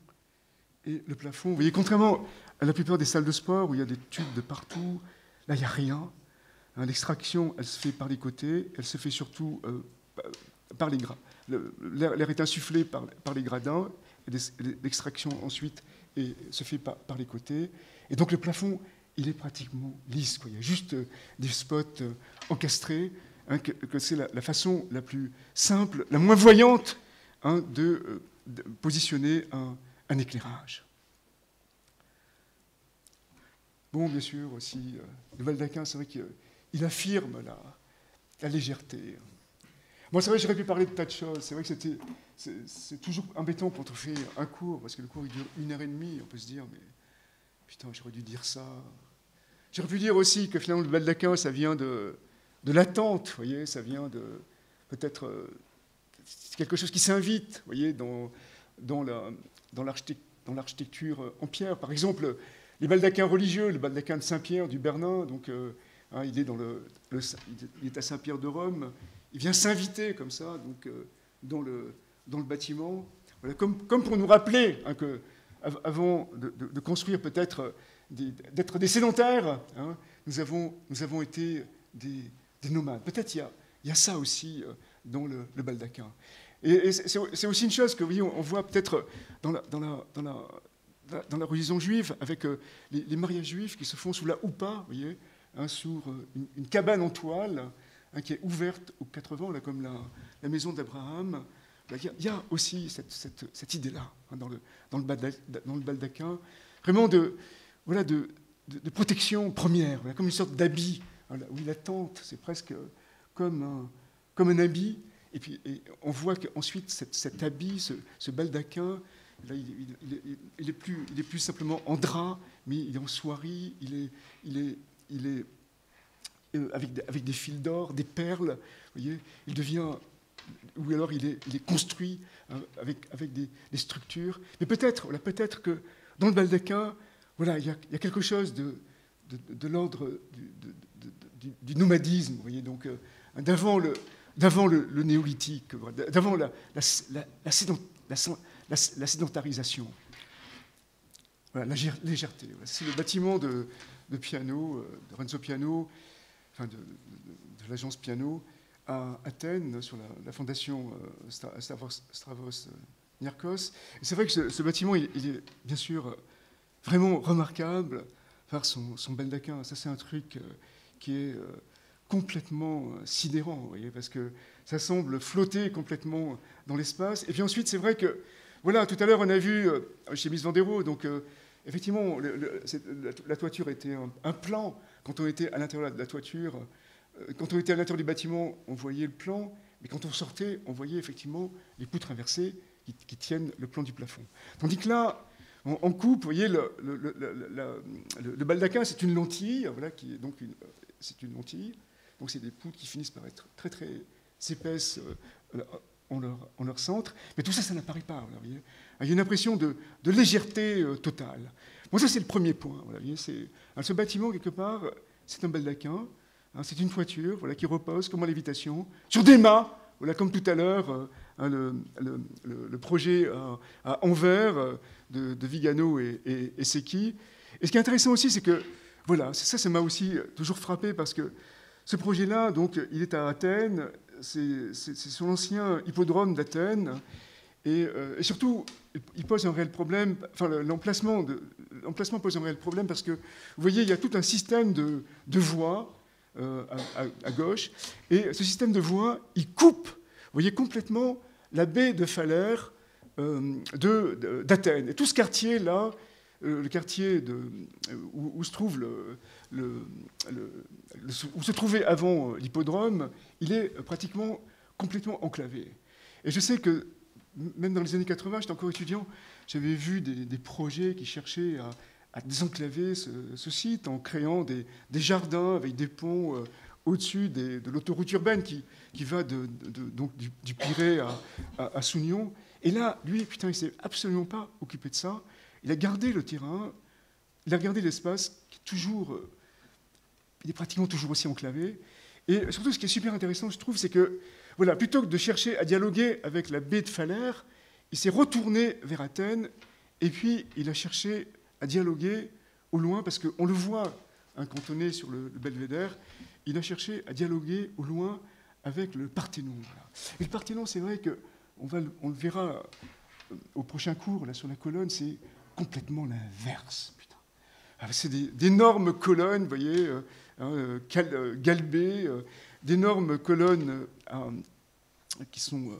Et le plafond, vous voyez, contrairement à la plupart des salles de sport où il y a des tubes de partout, là, il n'y a rien. L'extraction, elle se fait par les côtés, elle se fait surtout par les gradins. L'air est insufflé par les gradins, et l'extraction ensuite se fait par les côtés. Et donc le plafond, il est pratiquement lisse, quoi. Il y a juste des spots encastrés, que c'est la façon la plus simple, la moins voyante, de positionner un éclairage. Bon, bien sûr, aussi, le baldaquin, c'est vrai qu'il affirme la légèreté. Moi, c'est vrai que j'aurais pu parler de tas de choses. C'est vrai que c'est toujours embêtant quand on fait un cours, parce que le cours, il dure 1h30. On peut se dire, mais putain, j'aurais dû dire ça. J'aurais pu dire aussi que finalement, le baldaquin, ça vient de l'attente, vous voyez, ça vient de peut-être quelque chose qui s'invite, vous voyez, dans l'architecture en pierre. Par exemple, les baldaquins religieux, le baldaquin de Saint-Pierre du Bernin, donc il est il est à Saint-Pierre de Rome. Il vient s'inviter comme ça, donc dans le bâtiment, voilà, comme pour nous rappeler que avant de construire peut-être d'être des sédentaires, nous avons été des nomades. Peut-être il y a ça aussi dans le baldaquin. Et c'est aussi une chose que, vous voyez, on voit peut-être dans la religion juive, avec les mariages juifs qui se font sous la houpa, vous voyez, sur une cabane en toile, qui est ouverte aux 4 vents, là, comme la maison d'Abraham. Il y a aussi cette idée-là dans le baldaquin, vraiment de protection première, voilà, comme une sorte d'habit. Voilà, oui, la tente, c'est presque comme un habit. Et puis on voit qu'ensuite cet habit, ce baldaquin, là, il est plus simplement en drap, mais il est en soierie, il est avec des fils d'or, des perles, vous voyez, il devient, ou alors il est construit avec des structures. Mais peut-être que dans le baldaquin, voilà, il y a quelque chose de l'ordre du nomadisme, vous voyez, donc d'avant le néolithique, d'avant la sédentarisation. Voilà, la légèreté. C'est le bâtiment de Piano, de Renzo Piano, enfin de l'agence Piano, à Athènes, sur la fondation Stavros Niarchos. Et c'est vrai que ce bâtiment, il est bien sûr vraiment remarquable par son baldaquin. Ça, c'est un truc qui est complètement sidérant, vous voyez, parce que ça semble flotter complètement dans l'espace. Et puis ensuite, c'est vrai que, voilà, tout à l'heure, on a vu chez Mies van der Rohe, donc effectivement, la toiture était un plan. Quand on était à l'intérieur de la toiture, quand on était à l'intérieur du bâtiment, on voyait le plan, mais quand on sortait, on voyait effectivement les poutres inversées qui tiennent le plan du plafond. Tandis que là, en coupe, vous voyez, le baldaquin, c'est une lentille, voilà, c'est une lentille. Donc c'est des poutres qui finissent par être très très épaisses en leur centre. Mais tout ça, ça n'apparaît pas. Voilà, vous voyez. Il y a une impression de légèreté totale. Bon, ça c'est le premier point. Voilà, vous voyez, ce bâtiment, quelque part, c'est un baldaquin. C'est une toiture, voilà, qui repose comme en lévitation sur des mâts. Voilà, comme tout à l'heure, le projet à Anvers de Vigano et Secchi. Et ce qui est intéressant aussi, c'est que, voilà, ça m'a aussi toujours frappé, parce que ce projet-là, donc, il est à Athènes, c'est sur l'ancien hippodrome d'Athènes, et surtout, il pose un réel problème, enfin, l'emplacement pose un réel problème, parce que, vous voyez, il y a tout un système de voies à gauche, et ce système de voies, il coupe, vous voyez, complètement la baie de Phalère d'Athènes. Et tout ce quartier-là, le quartier où se trouve où se trouvait avant l'hippodrome, il est pratiquement complètement enclavé. Et je sais que même dans les années 80, j'étais encore étudiant, j'avais vu des projets qui cherchaient à désenclaver ce site en créant des jardins avec des ponts au-dessus de l'autoroute urbaine qui va donc du Pirée à Sounion. Et là, lui, putain, il ne s'est absolument pas occupé de ça. Il a gardé le terrain il a regardé l'espace qui est toujours, il est pratiquement toujours aussi enclavé. Et surtout, ce qui est super intéressant, je trouve, c'est que, voilà, plutôt que de chercher à dialoguer avec la baie de Phalère, il s'est retourné vers Athènes, et puis il a cherché à dialoguer au loin, parce qu'on le voit, hein, quand on est sur le belvédère, il a cherché à dialoguer au loin avec le Parthénon. Voilà. Et le Parthénon, c'est vrai qu'on le verra au prochain cours, là, sur la colonne, c'est complètement l'inverse. C'est d'énormes colonnes, vous voyez, galbées, d'énormes colonnes qui sont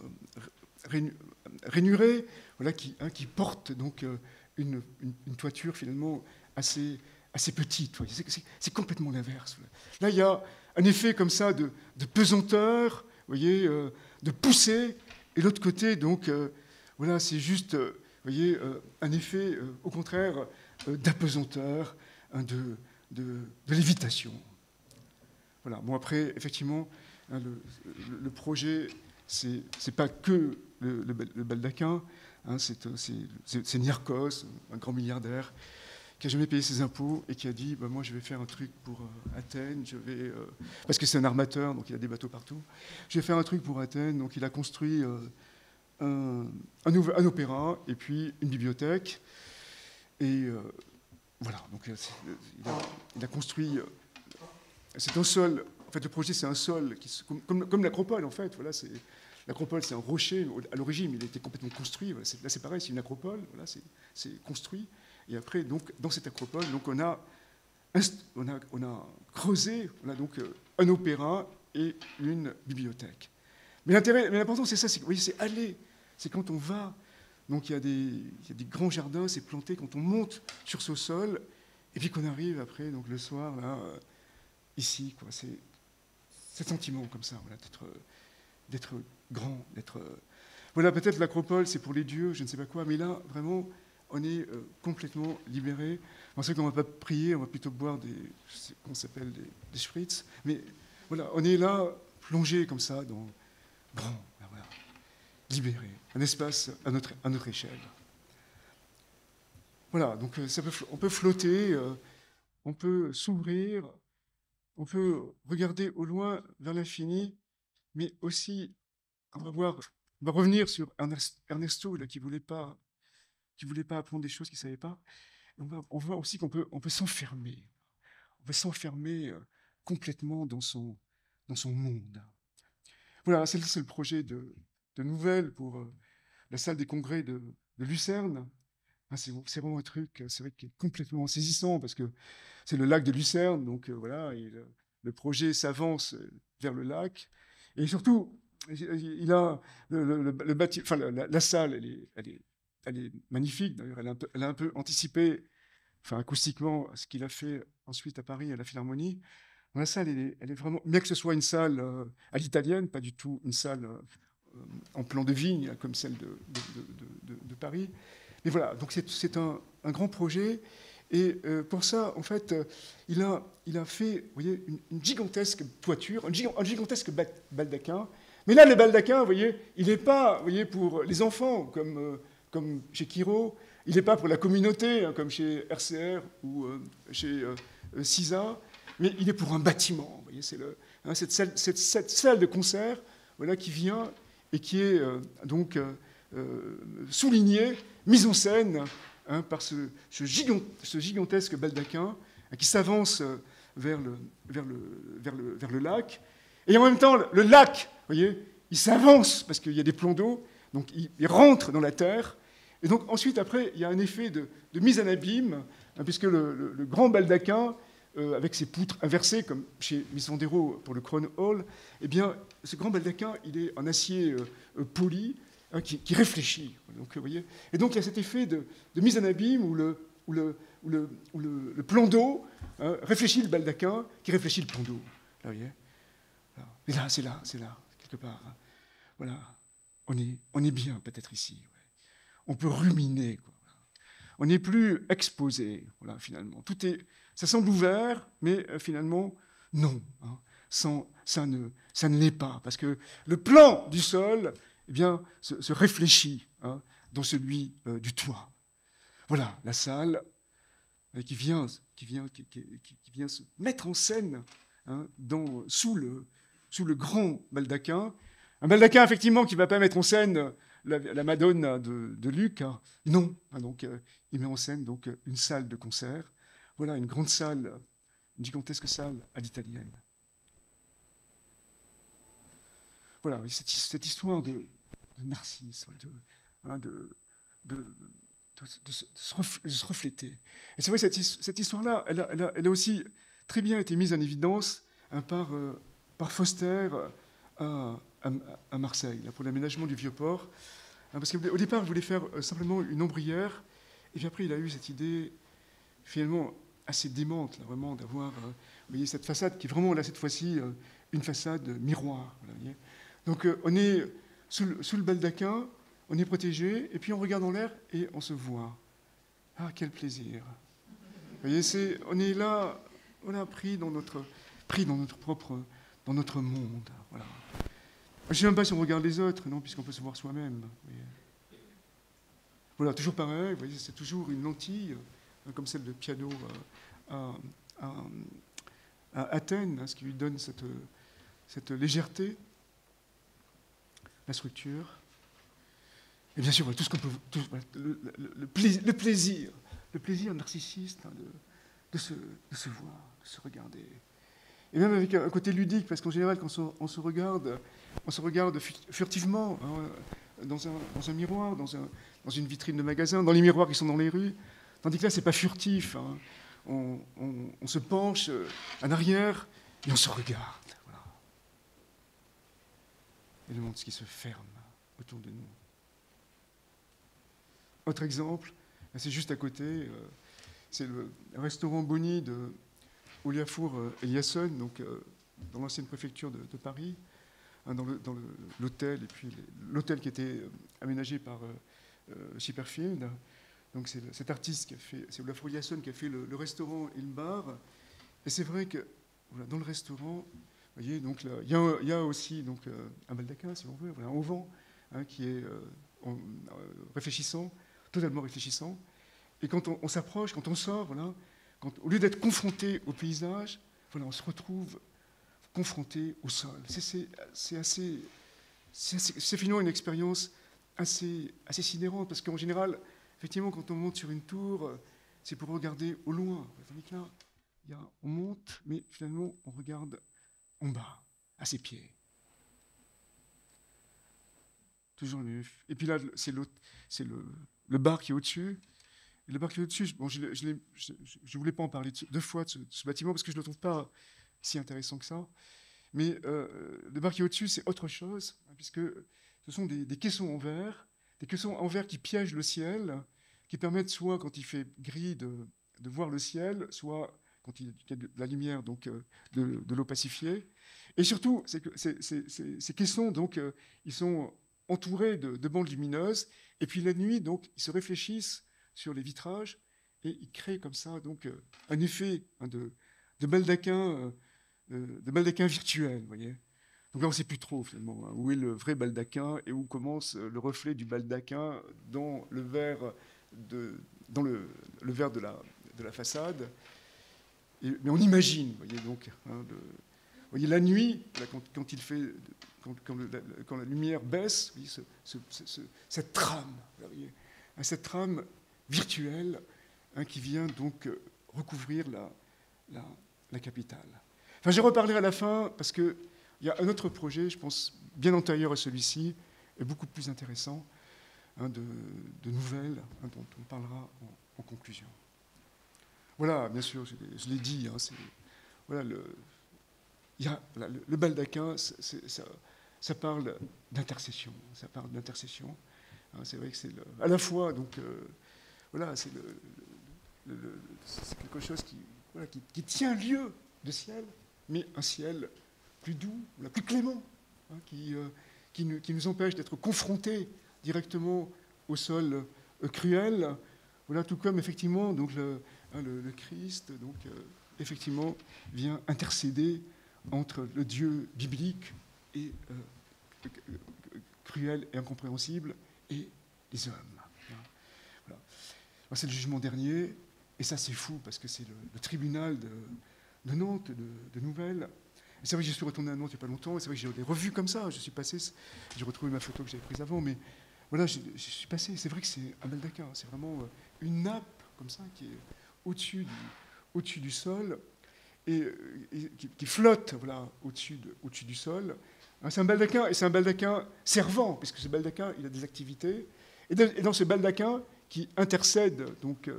rainurées, voilà, qui portent donc une toiture finalement assez petite. C'est complètement l'inverse. Là, il y a un effet comme ça de pesanteur, vous voyez, de poussée, et l'autre côté, donc, voilà, c'est juste, vous voyez, un effet, au contraire, d'apesanteur, hein, de lévitation. Voilà. Bon, après, effectivement, hein, le projet, c'est pas que le baldaquin, hein, c'est Niarchos, un grand milliardaire, qui n'a jamais payé ses impôts et qui a dit bah, moi, je vais faire un truc pour Athènes, parce que c'est un armateur, donc il a des bateaux partout. Je vais faire un truc pour Athènes, donc il a construit un opéra et puis une bibliothèque. Et voilà, donc il a construit. C'est un sol. En fait, le projet, c'est un sol comme l'acropole, en fait. Voilà, l'acropole, c'est un rocher. À l'origine, il était complètement construit. Voilà, là, c'est pareil, c'est une acropole. Voilà, c'est construit. Et après, donc, dans cette acropole, donc, on a creusé, on a donc un opéra et une bibliothèque. Mais l'important, c'est ça. Vous voyez, c'est aller. C'est quand on va. Donc il y a des grands jardins, c'est planté quand on monte sur ce sol, et puis qu'on arrive après, donc le soir, là, ici, quoi. C'est ce sentiment comme ça, voilà, d'être grand, d'être. Voilà, peut-être l'acropole, c'est pour les dieux, je ne sais pas quoi, mais là, vraiment, on est complètement libéré. On sait qu'on ne va pas prier, on va plutôt boire qu'on s'appelle des spritz, mais voilà, on est là, plongé comme ça dans. Bon, ben voilà. Libéré, un espace à notre échelle. Voilà, donc on peut flotter, on peut s'ouvrir, on peut regarder au loin vers l'infini, mais aussi, on va revenir sur Ernesto, là, qui voulait pas apprendre des choses qu'il ne savait pas. On voit aussi qu'on peut s'enfermer. On peut s'enfermer complètement dans son monde. Voilà, c'est le projet de nouvelles pour la salle des congrès de Lucerne. C'est vraiment un truc, c'est vrai, qui est complètement saisissant parce que c'est le lac de Lucerne, donc voilà, et le projet s'avance vers le lac. Et surtout, il a enfin, la salle, elle est magnifique. D'ailleurs, elle a un peu anticipé, enfin acoustiquement, ce qu'il a fait ensuite à Paris à la Philharmonie. La salle, elle est vraiment, bien que ce soit une salle à l'italienne, pas du tout une salle en plan de vigne, comme celle de Paris. Mais voilà, donc c'est un grand projet. Et pour ça, en fait, il a fait, vous voyez, une gigantesque toiture, un gigantesque baldaquin. Mais là, le baldaquin, vous voyez, il n'est pas, vous voyez, pour les enfants, comme chez Quiro. Il n'est pas pour la communauté, hein, comme chez RCR ou chez CISA. Mais il est pour un bâtiment. Vous voyez, c'est cette salle de concert, voilà, qui vient et qui est donc soulignée, mise en scène, hein, par ce gigantesque baldaquin qui s'avance vers le lac. Et en même temps, le lac, vous voyez, il s'avance parce qu'il y a des plans d'eau, donc il rentre dans la terre. Et donc ensuite, après, il y a un effet de mise en abîme, hein, puisque le grand baldaquin, avec ses poutres inversées, comme chez Missandero pour le Crown Hall, eh bien, ce grand baldaquin, il est en acier poli, hein, qui réfléchit. Donc, vous voyez, et donc, il y a cet effet de mise en abîme où le plan d'eau réfléchit le baldaquin, qui réfléchit le plan d'eau. Là, vous voyez. Et là, c'est là, quelque part. Hein. Voilà. On est bien, peut-être, ici. Ouais. On peut ruminer, quoi. On n'est plus exposé, voilà, finalement. Ça semble ouvert, mais finalement, non. Hein. Ça ne l'est pas, parce que le plan du sol, eh bien, se réfléchit, hein, dans celui du toit. Voilà, la salle, qui vient se mettre en scène hein, sous le grand baldaquin. Un baldaquin, effectivement, qui ne va pas mettre en scène la Madone de Luc. Hein. Non. Hein, donc, il met en scène donc, une salle de concert. Voilà, une grande salle, une gigantesque salle à l'italienne. Voilà, cette histoire de Narcisse, de se refléter. Et c'est vrai, cette histoire-là, elle a aussi très bien été mise en évidence hein, par Foster à Marseille, là, pour l'aménagement du Vieux-Port. Hein, parce qu'au départ, il voulait faire simplement une ombrière, et puis après, il a eu cette idée, finalement, assez démente, là, vraiment, d'avoir, vous voyez, cette façade qui est vraiment, là, cette fois-ci, une façade miroir. Voilà, vous voyez. Donc, on est sous le baldaquin, on est protégé, et puis on regarde en l'air et on se voit. Ah, quel plaisir. Vous voyez, on est là, voilà, pris dans notre monde. Voilà. Je ne sais même pas si on regarde les autres, non, puisqu'on peut se voir soi-même. Voilà, toujours pareil, vous voyez, c'est toujours une lentille, comme celle de Piano à Athènes, hein, ce qui lui donne cette légèreté, la structure. Et bien sûr, voilà, tout ce qu'on peut, voilà, le plaisir narcissiste hein, de se voir, de se regarder. Et même avec un côté ludique, parce qu'en général, quand on se regarde furtivement hein, dans un miroir, dans une vitrine de magasin, dans les miroirs qui sont dans les rues, tandis que là, c'est pas furtif. Hein. On se penche en arrière et on se regarde. Voilà. Et le monde qui se ferme autour de nous. Autre exemple, c'est juste à côté, c'est le restaurant Boni de Oliafour Eliasson, donc dans l'ancienne préfecture de Paris, hein, dans l'hôtel, et puis l'hôtel qui était aménagé par Chipperfield. Donc c'est cet artiste qui a fait, c'est Oliafour Eliasson qui a fait le restaurant et le bar. Et c'est vrai que voilà, dans le restaurant, vous voyez, donc là, il y a aussi donc un baldaquin, si on veut, voilà, un auvent hein, qui est réfléchissant. Totalement réfléchissant. Et quand on s'approche, quand on sort, voilà, au lieu d'être confronté au paysage, voilà, on se retrouve confronté au sol. C'est finalement une expérience assez sidérante, parce qu'en général, effectivement, quand on monte sur une tour, c'est pour regarder au loin. Tandis que là, on monte, mais finalement, on regarde en bas, à ses pieds. Toujours nu. Et puis là, c'est le bar qui est au-dessus. Et le bar qui est au-dessus, bon, je ne voulais pas en parler deux fois de ce bâtiment parce que je ne le trouve pas si intéressant que ça. Mais le bar qui est au-dessus, c'est autre chose, hein, puisque ce sont des caissons en verre qui piègent le ciel, qui permettent soit, quand il fait gris, de voir le ciel, soit quand il y a de la lumière, donc de l'eau pacifiée. Et surtout, c'est que ces caissons, donc, ils sont entourés de bandes lumineuses, et puis la nuit, donc, ils se réfléchissent sur les vitrages, et ils créent comme ça donc, un effet hein, de baldaquin virtuel, vous voyez. Donc là, on ne sait plus trop, finalement, hein, où est le vrai baldaquin et où commence le reflet du baldaquin dans le verre de la façade. Mais on imagine, vous voyez, donc, hein, vous voyez, la nuit, là, quand la lumière baisse, vous voyez, cette trame, vous voyez, hein, cette trame virtuelle hein, qui vient donc recouvrir la capitale. Enfin, je reparlerai à la fin parce qu'il y a un autre projet, je pense, bien antérieur à celui-ci, et beaucoup plus intéressant, hein, de nouvelles, hein, dont on parlera en conclusion. Voilà, bien sûr, je l'ai dit, hein, voilà, le baldaquin, ça parle d'intercession. Ça parle d'intercession. Hein, c'est vrai que c'est à la fois, donc, voilà, c'est quelque chose qui tient lieu de ciel, mais un ciel plus doux, plus clément, hein, qui nous empêche d'être confrontés directement au sol cruel. Voilà, tout comme effectivement donc le Christ donc, effectivement vient intercéder entre le Dieu biblique et cruel et incompréhensible et les hommes. Voilà. C'est le jugement dernier. Et ça, c'est fou, parce que c'est le tribunal de Nantes, de Nouvelles. Et c'est vrai que je suis retourné à Nantes il n'y a pas longtemps, et c'est vrai que j'ai des revues comme ça, je suis passé, j'ai retrouvé ma photo que j'avais prise avant, mais voilà, je suis passé, c'est vrai que c'est un baldaquin, c'est vraiment une nappe comme ça qui est au-dessus du sol, et qui flotte voilà, au-dessus du sol. Hein, c'est un baldaquin, et c'est un baldaquin servant, puisque ce baldaquin, il a des activités, et dans ce baldaquin qui intercède donc,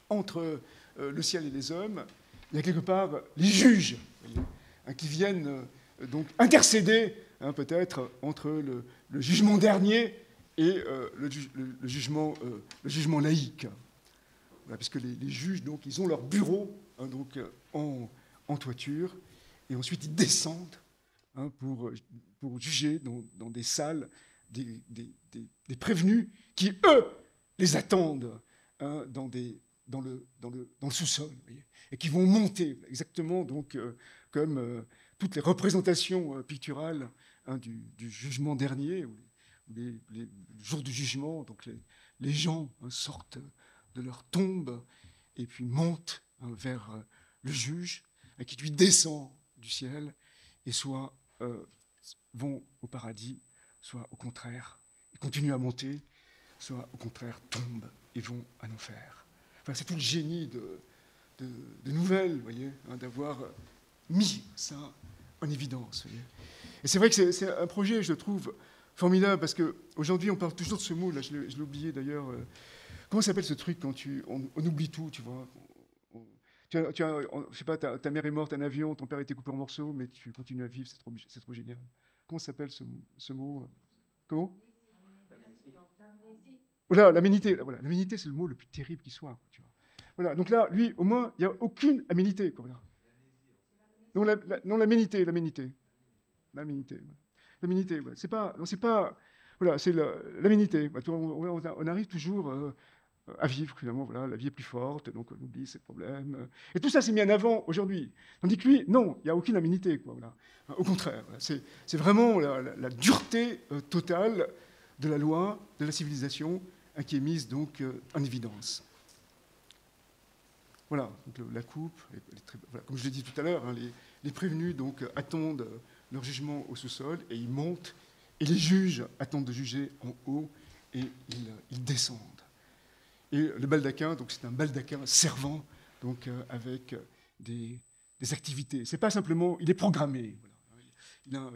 entre le ciel et les hommes, il y a quelque part les juges, voyez, hein, qui viennent donc intercéder hein, peut-être entre le jugement dernier et le jugement laïque. Voilà, puisque les juges, donc, ils ont leur bureau hein, donc, en toiture, et ensuite ils descendent hein, pour juger dans des salles des prévenus qui, eux, les attendent hein, dans le sous-sol, et qui vont monter exactement donc, comme toutes les représentations picturales hein, du jugement dernier, où les jours du jugement, donc les gens hein, sortent de leur tombe et puis montent hein, vers le juge, qui lui descend du ciel, et soit vont au paradis, soit au contraire, ils continuent à monter, soit au contraire tombent et vont à l'enfer. Enfin, c'est tout le génie de Nouvelles, vous voyez, hein, d'avoir mis ça en évidence. Voyez. Et c'est vrai que c'est un projet, je trouve, formidable, parce qu'aujourd'hui, on parle toujours de ce mot, là, je l'ai oublié d'ailleurs. Comment s'appelle ce truc quand on oublie tout, tu vois je sais pas, ta mère est morte, un avion, ton père a été coupé en morceaux, mais tu continues à vivre, c'est trop génial. Comment s'appelle ce mot Comment Voilà, l'aménité. Voilà, l'aménité, c'est le mot le plus terrible qui soit. Tu vois. Voilà, donc là, lui, au moins, il n'y a aucune aménité. Quoi, voilà. Non, l'aménité, l'aménité. L'aménité. L'aménité, ouais. C'est pas. Voilà, c'est l'aménité. On arrive toujours à vivre, finalement, voilà, la vie est plus forte, donc on oublie ses problèmes. Et tout ça, c'est mis en avant aujourd'hui. Tandis que lui, non, il n'y a aucune aménité. Quoi, voilà. Au contraire, voilà, c'est vraiment la dureté totale de la loi, de la civilisation, qui est mise donc en évidence. Voilà, donc, la coupe, voilà, comme je l'ai dit tout à l'heure, hein, les prévenus donc, attendent leur jugement au sous-sol et ils montent, et les juges attendent de juger en haut et ils descendent. Et le baldaquin, donc c'est un baldaquin servant, donc avec des activités. C'est pas simplement, il est programmé. Voilà.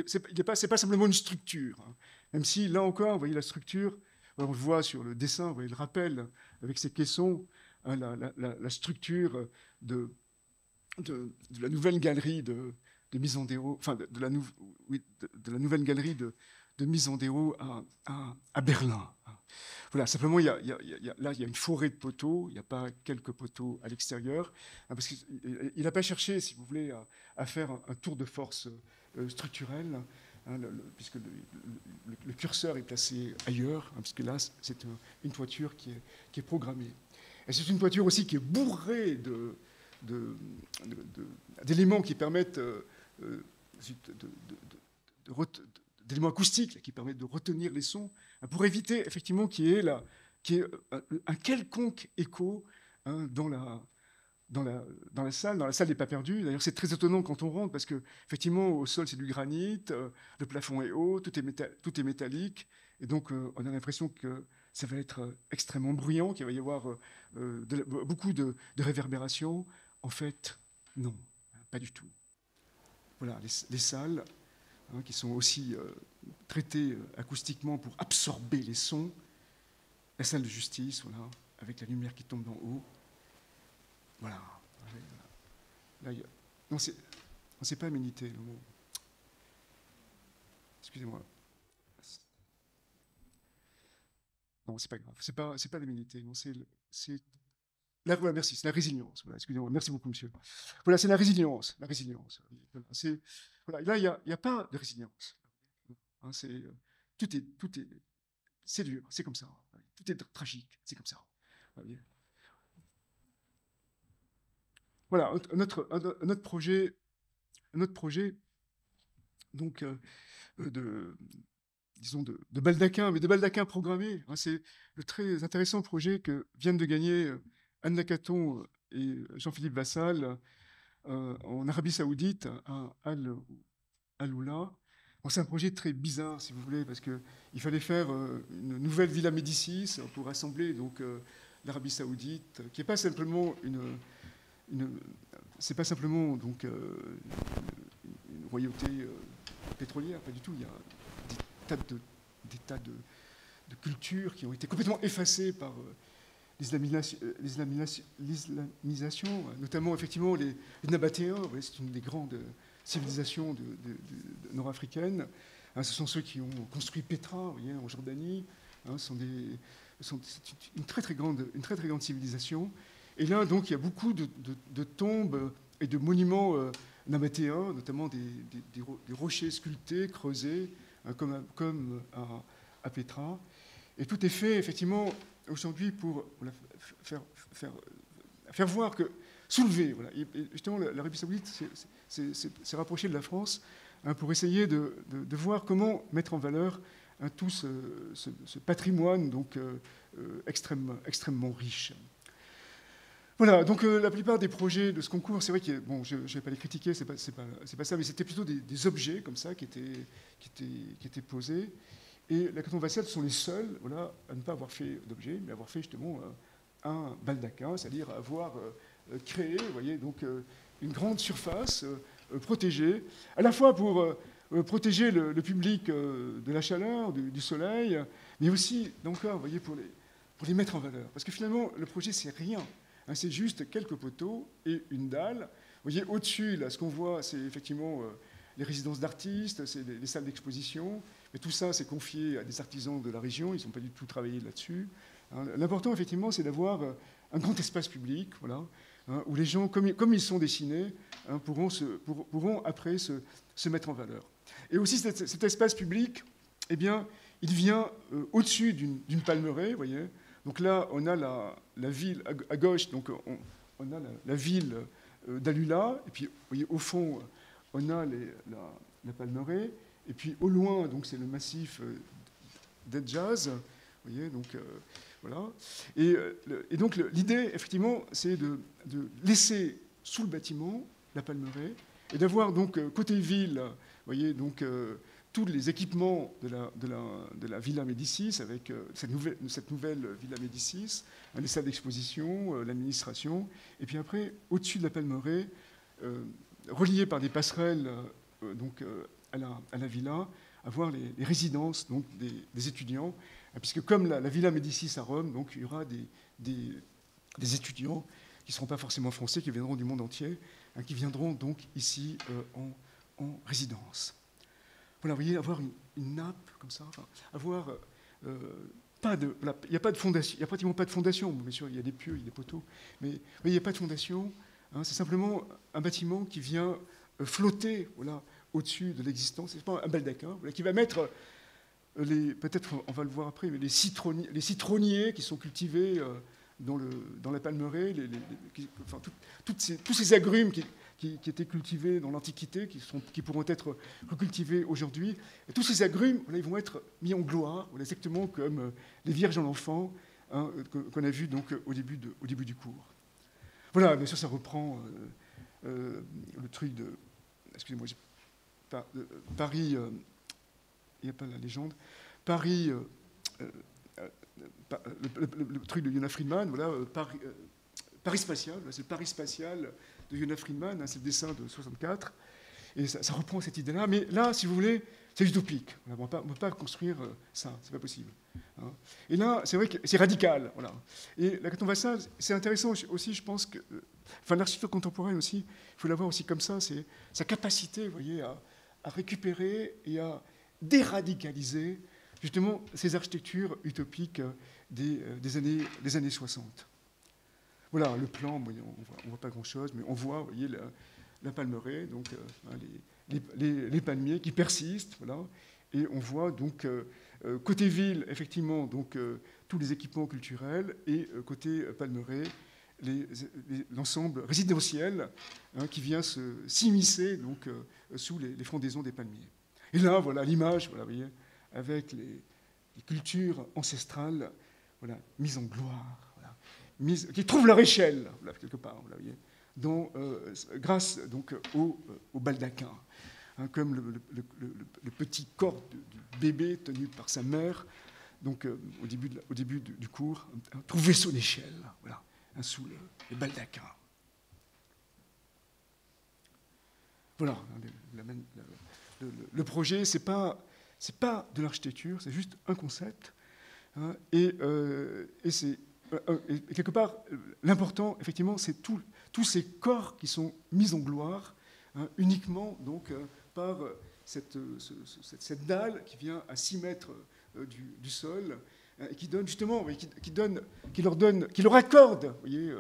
C'est pas simplement une structure. Hein. Même si là encore, vous voyez la structure, on le voit sur le dessin, vous voyez le rappel avec ces caissons, hein, la structure de la nouvelle galerie de mise en déro, enfin de la nouvelle galerie de mise en déro à Berlin. Voilà, simplement, là, il y a une forêt de poteaux, il n'y a pas quelques poteaux à l'extérieur, hein, parce qu'il n'a pas cherché, si vous voulez, à faire un tour de force structurel, hein, puisque le curseur est placé ailleurs, hein, puisque là, c'est une toiture qui est programmée. Et c'est une toiture aussi qui est bourrée d'éléments qui permettent d'éléments acoustiques qui permettent de retenir les sons pour éviter effectivement qu'il y ait un quelconque écho hein, dans la salle des pas perdus. D'ailleurs, c'est très étonnant quand on rentre parce que effectivement au sol c'est du granit, le plafond est haut, tout est métallique, et donc on a l'impression que ça va être extrêmement bruyant, qu'il va y avoir beaucoup de réverbération. En fait, non, pas du tout. Voilà, les salles hein, qui sont aussi traitées acoustiquement pour absorber les sons. La salle de justice, voilà, avec la lumière qui tombe d'en haut. Voilà. Là, non, c'est pas aménité, le mot. Excusez-moi. Non, c'est pas grave. C'est pas l'aménité. Non, voilà, merci. C'est la résilience. Voilà, excusez-moi. Merci beaucoup, monsieur. Voilà, c'est la résilience. La résilience. Voilà, là, il n'y a pas de résilience. Hein, c'est dur. C'est comme ça. Tout est tragique. C'est comme ça. Voilà, un autre projet, donc, disons, de baldaquin, mais de baldaquin programmé. Hein, c'est le très intéressant projet que viennent de gagner Anne Lacaton et Jean-Philippe Vassal en Arabie Saoudite, à Al-Oula. Bon, c'est un projet très bizarre, si vous voulez, parce qu'il fallait faire une nouvelle Villa Médicis pour rassembler donc l'Arabie Saoudite, qui n'est pas simplement c'est pas simplement donc une royauté pétrolière, pas du tout. Il y a des tas de cultures qui ont été complètement effacées par l'islamisation, notamment effectivement les Nabatéens. C'est une des grandes civilisations nord-africaines. Hein, ce sont ceux qui ont construit Petra, vous voyez, en Jordanie. Hein, c'est une très très grande civilisation. Et là, donc, il y a beaucoup de tombes et de monuments nabatéens, notamment des rochers sculptés, creusés, hein, comme à Petra. Et tout est fait, effectivement, aujourd'hui pour voilà, faire voir que, soulever, voilà. Et justement, l'Arabie Saoudite s'est rapprochée de la France hein, pour essayer de voir comment mettre en valeur hein, tout ce patrimoine donc, extrêmement riche. Voilà, donc la plupart des projets de ce concours, c'est vrai que, bon, je ne vais pas les critiquer, c'est pas ça, mais c'était plutôt des objets comme ça qui étaient posés. Et Lacaton Vassal sont les seuls voilà, à ne pas avoir fait d'objet, mais avoir fait justement un baldaquin, c'est-à-dire avoir créé, vous voyez, donc une grande surface protégée, à la fois pour protéger le public de la chaleur, du soleil, mais aussi, encore, vous voyez, pour les mettre en valeur. Parce que finalement, le projet, c'est rien. Hein, c'est juste quelques poteaux et une dalle. Vous voyez, au-dessus, là, ce qu'on voit, c'est effectivement les résidences d'artistes, c'est les salles d'exposition. Mais tout ça, c'est confié à des artisans de la région. Ils n'ont pas du tout travaillé là-dessus. Hein, l'important, effectivement, c'est d'avoir un grand espace public, voilà, hein, où les gens, comme ils sont dessinés, hein, pourront après se mettre en valeur. Et aussi, cet espace public, eh bien, il vient au-dessus d'une palmeraie, vous voyez. Donc là, on a la ville à gauche, donc on a la ville d'Alula, et puis vous voyez, au fond, on a la palmeraie, et puis au loin, donc c'est le massif d'Edjaz, vous voyez, donc voilà. Et donc l'idée, effectivement, c'est de laisser sous le bâtiment la palmeraie, et d'avoir donc côté ville, vous voyez, donc tous les équipements de la Villa Médicis, avec cette nouvelle Villa Médicis, les salles d'exposition, l'administration, et puis après, au-dessus de la palmeraie, reliés par des passerelles donc, à la villa, avoir les résidences donc, des étudiants, puisque comme la Villa Médicis à Rome, donc, il y aura des étudiants qui ne seront pas forcément français, qui viendront du monde entier, hein, qui viendront donc ici en résidence. Voilà, vous voyez, avoir une nappe comme ça, enfin, avoir il n'y a pas de fondation, il n'y a pratiquement pas de fondation. Bon, bien sûr, il y a des pieux, il y a des poteaux, mais il n'y a pas de fondation. Hein, c'est simplement un bâtiment qui vient flotter voilà, au-dessus de l'existence. C'est pas un baldaquin voilà, qui va mettre peut-être on va le voir après, mais les citronniers qui sont cultivés dans la palmeraie, enfin, tous ces agrumes qui étaient cultivés dans l'Antiquité, qui pourront être recultivés aujourd'hui. Et tous ces agrumes, voilà, ils vont être mis en gloire, voilà, exactement comme les Vierges en l'enfant hein, qu'on a vu donc, au début du cours. Voilà, bien sûr, ça reprend le truc de... Excusez-moi, Paris... il n'y a pas la légende. Paris... le truc de Yona Friedman, voilà, Paris spatial, c'est le Paris spatial de Yona Friedman, hein, c'est le dessin de 64, et ça reprend cette idée-là, mais là, si vous voulez, c'est utopique. On ne peut pas construire ça, c'est pas possible. Hein. Et là, c'est vrai que c'est radical. Voilà. Et Lacaton Vassal, c'est intéressant aussi, je pense que... Enfin, l'architecture contemporaine aussi, il faut la voir aussi comme ça, c'est sa capacité, vous voyez, à récupérer et à déradicaliser justement ces architectures utopiques des années 60. Voilà, le plan, on ne voit pas grand-chose, mais on voit, vous voyez, la palmeraie, donc les palmiers qui persistent, voilà, et on voit donc côté ville, effectivement, donc tous les équipements culturels, et côté palmeraie, l'ensemble résidentiel hein, qui vient s'immiscer donc sous les frondaisons des palmiers. Et là, voilà l'image, voilà, vous voyez, avec les cultures ancestrales, voilà, mises en gloire. Voilà. qui trouvent leur échelle, voilà, quelque part, vous voyez, grâce donc au baldaquin. Hein, comme le petit corps du bébé tenu par sa mère, donc au début du cours, trouver son échelle, voilà, hein, sous le baldaquin. Voilà, le projet, c'est pas de l'architecture, c'est juste un concept, hein, et quelque part, l'important, effectivement, c'est tous ces corps qui sont mis en gloire, hein, uniquement donc par cette dalle qui vient à 6 mètres du sol, et qui donne justement, qui leur accorde, vous voyez,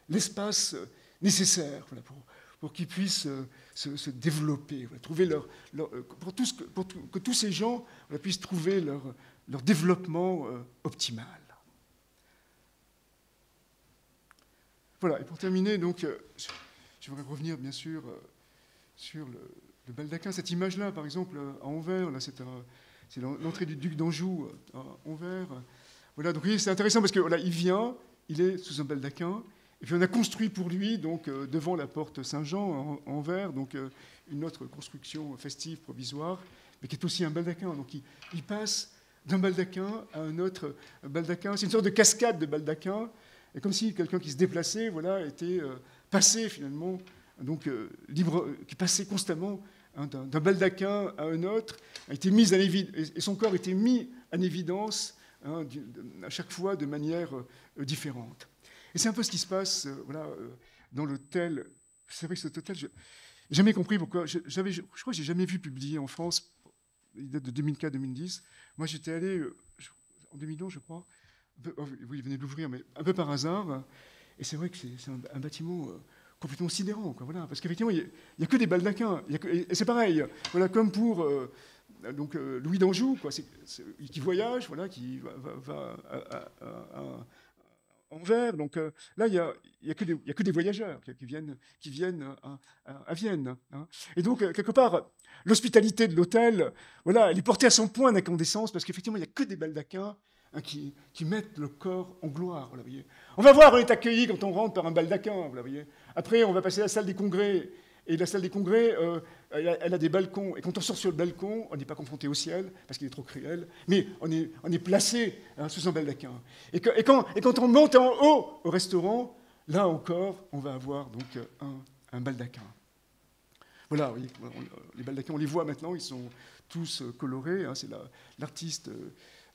l'espace nécessaire, voilà, pour qu'ils puissent se développer, voilà, trouver que tous ces gens, voilà, puissent trouver leur développement optimal. Voilà, et pour terminer, donc, je voudrais revenir bien sûr sur le baldaquin. Cette image-là, par exemple, à Anvers, là, c'est l'entrée du duc d'Anjou à Anvers. Voilà, donc vous voyez, c'est intéressant parce que voilà, il vient, il est sous un baldaquin, et puis on a construit pour lui, donc, devant la porte Saint-Jean à Anvers, donc une autre construction festive provisoire, mais qui est aussi un baldaquin. Donc il passe d'un baldaquin à un autre baldaquin. C'est une sorte de cascade de baldaquins. Et comme si quelqu'un qui se déplaçait, voilà, était passé finalement, donc qui passait constamment, hein, d'un baldaquin à un autre, a été mis et son corps était mis en évidence, hein, à chaque fois de manière différente. Et c'est un peu ce qui se passe voilà, dans l'hôtel. C'est vrai que cet hôtel, je n'ai jamais compris pourquoi. Je crois que je n'ai jamais vu publier en France, il date de 2004-2010. Moi, j'étais allé en 2011, je crois. Oui, il venait d'ouvrir, mais un peu par hasard. Et c'est vrai que c'est un bâtiment complètement sidérant, quoi, voilà, parce qu'effectivement, il n'y a que des baldaquins. Et c'est pareil, voilà, comme pour donc, Louis d'Anjou, quoi, qui voyage, voilà, qui va à Anvers. Donc là, il n'y a que des voyageurs qui viennent à Vienne. Hein. Et donc, quelque part, l'hospitalité de l'hôtel, voilà, elle est portée à son point d'incandescence, parce qu'effectivement, il n'y a que des baldaquins, hein, qui mettent le corps en gloire. Vous voyez. On va voir, on est accueilli quand on rentre par un baldaquin. Vous voyez. Après, on va passer à la salle des congrès. Et la salle des congrès, elle a des balcons. Et quand on sort sur le balcon, on n'est pas confronté au ciel, parce qu'il est trop cruel, mais on est placé, hein, sous un baldaquin. Et quand on monte en haut au restaurant, là encore, on va avoir donc un baldaquin. Voilà, oui, les baldaquins, on les voit maintenant, ils sont tous colorés. Hein, c'est l'artiste,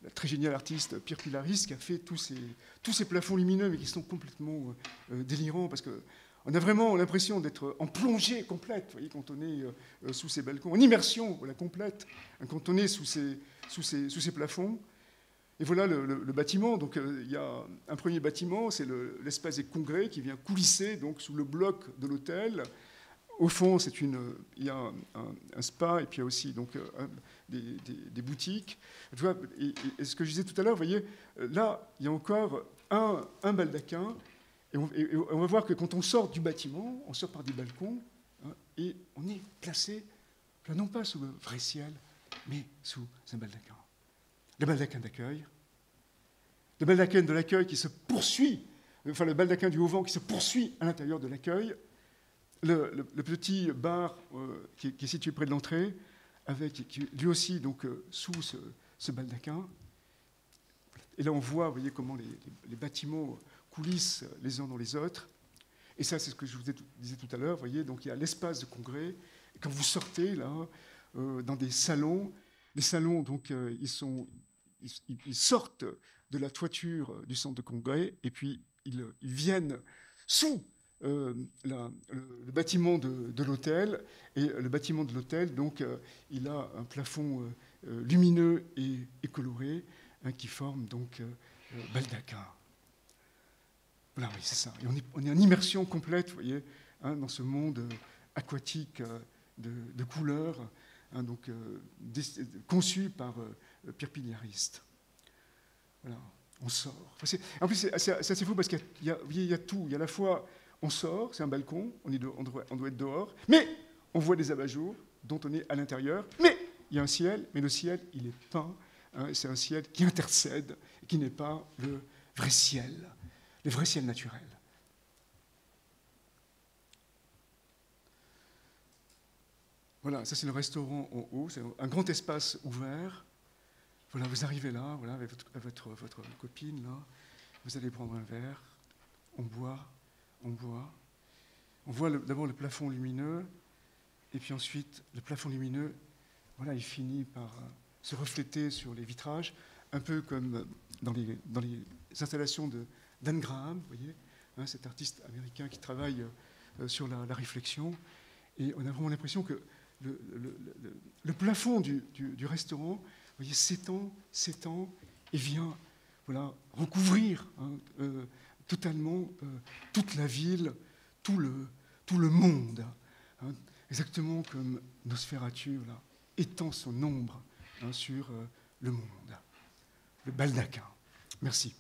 la très génial artiste Pierre Pilaris qui a fait tous ces plafonds lumineux, mais qui sont complètement délirants, parce que on a vraiment l'impression d'être en plongée complète, vous voyez, quand on est sous ces balcons, en immersion, voilà, complète, hein, quand on est sous ces plafonds. Et voilà le bâtiment. Donc il y a un premier bâtiment, c'est l'espace des congrès qui vient coulisser donc sous le bloc de l'hôtel. Au fond, il y a un spa et puis il y a aussi donc des boutiques. Tu vois, et ce que je disais tout à l'heure, vous voyez, là, il y a encore un baldaquin. Et on va voir que quand on sort du bâtiment, on sort par des balcons, hein, et on est placé, non pas sous le vrai ciel, mais sous un baldaquin. Le baldaquin d'accueil, le baldaquin de l'accueil qui se poursuit, enfin le baldaquin du haut-vent qui se poursuit à l'intérieur de l'accueil, le petit bar qui est situé près de l'entrée, qui lui aussi donc sous ce baldaquin. Et là on voit, vous voyez, comment les bâtiments coulissent les uns dans les autres. Et ça, c'est ce que je vous disais tout à l'heure. Vous voyez, donc il y a l'espace de congrès. Et quand vous sortez là, dans des salons, les salons, donc, ils sortent de la toiture du centre de congrès, et puis ils viennent sous le bâtiment de l'hôtel. Et le bâtiment de l'hôtel, donc, il a un plafond lumineux et coloré, hein, qui forme donc baldaquin. Voilà, oui, c'est ça. Et on est en immersion complète, vous voyez, hein, dans ce monde aquatique de couleurs, hein, donc, conçu par Pierre Pilaris. Voilà, on sort. Enfin, en plus, c'est assez fou parce qu'il y a tout. Il y a à la fois, on sort, c'est un balcon, on doit être dehors, mais on voit des abat-jours dont on est à l'intérieur, mais il y a un ciel, mais le ciel, il est peint, hein, c'est un ciel qui intercède, qui n'est pas le vrai ciel. les vrais ciels naturels. Voilà, ça c'est le restaurant en haut, c'est un grand espace ouvert. Voilà, vous arrivez là, voilà, avec votre copine, là. Vous allez prendre un verre, on boit. On voit d'abord le plafond lumineux, et puis ensuite, le plafond lumineux, voilà, il finit par se refléter sur les vitrages, un peu comme dans les installations d'Anne Graham, vous voyez, hein, cet artiste américain qui travaille sur la réflexion. Et on a vraiment l'impression que le plafond du restaurant, vous voyez, s'étend et vient, voilà, recouvrir totalement toute la ville, tout le monde, hein, exactement comme Nosferatu là, étend son ombre, hein, sur le monde. Le baldaquin. Merci.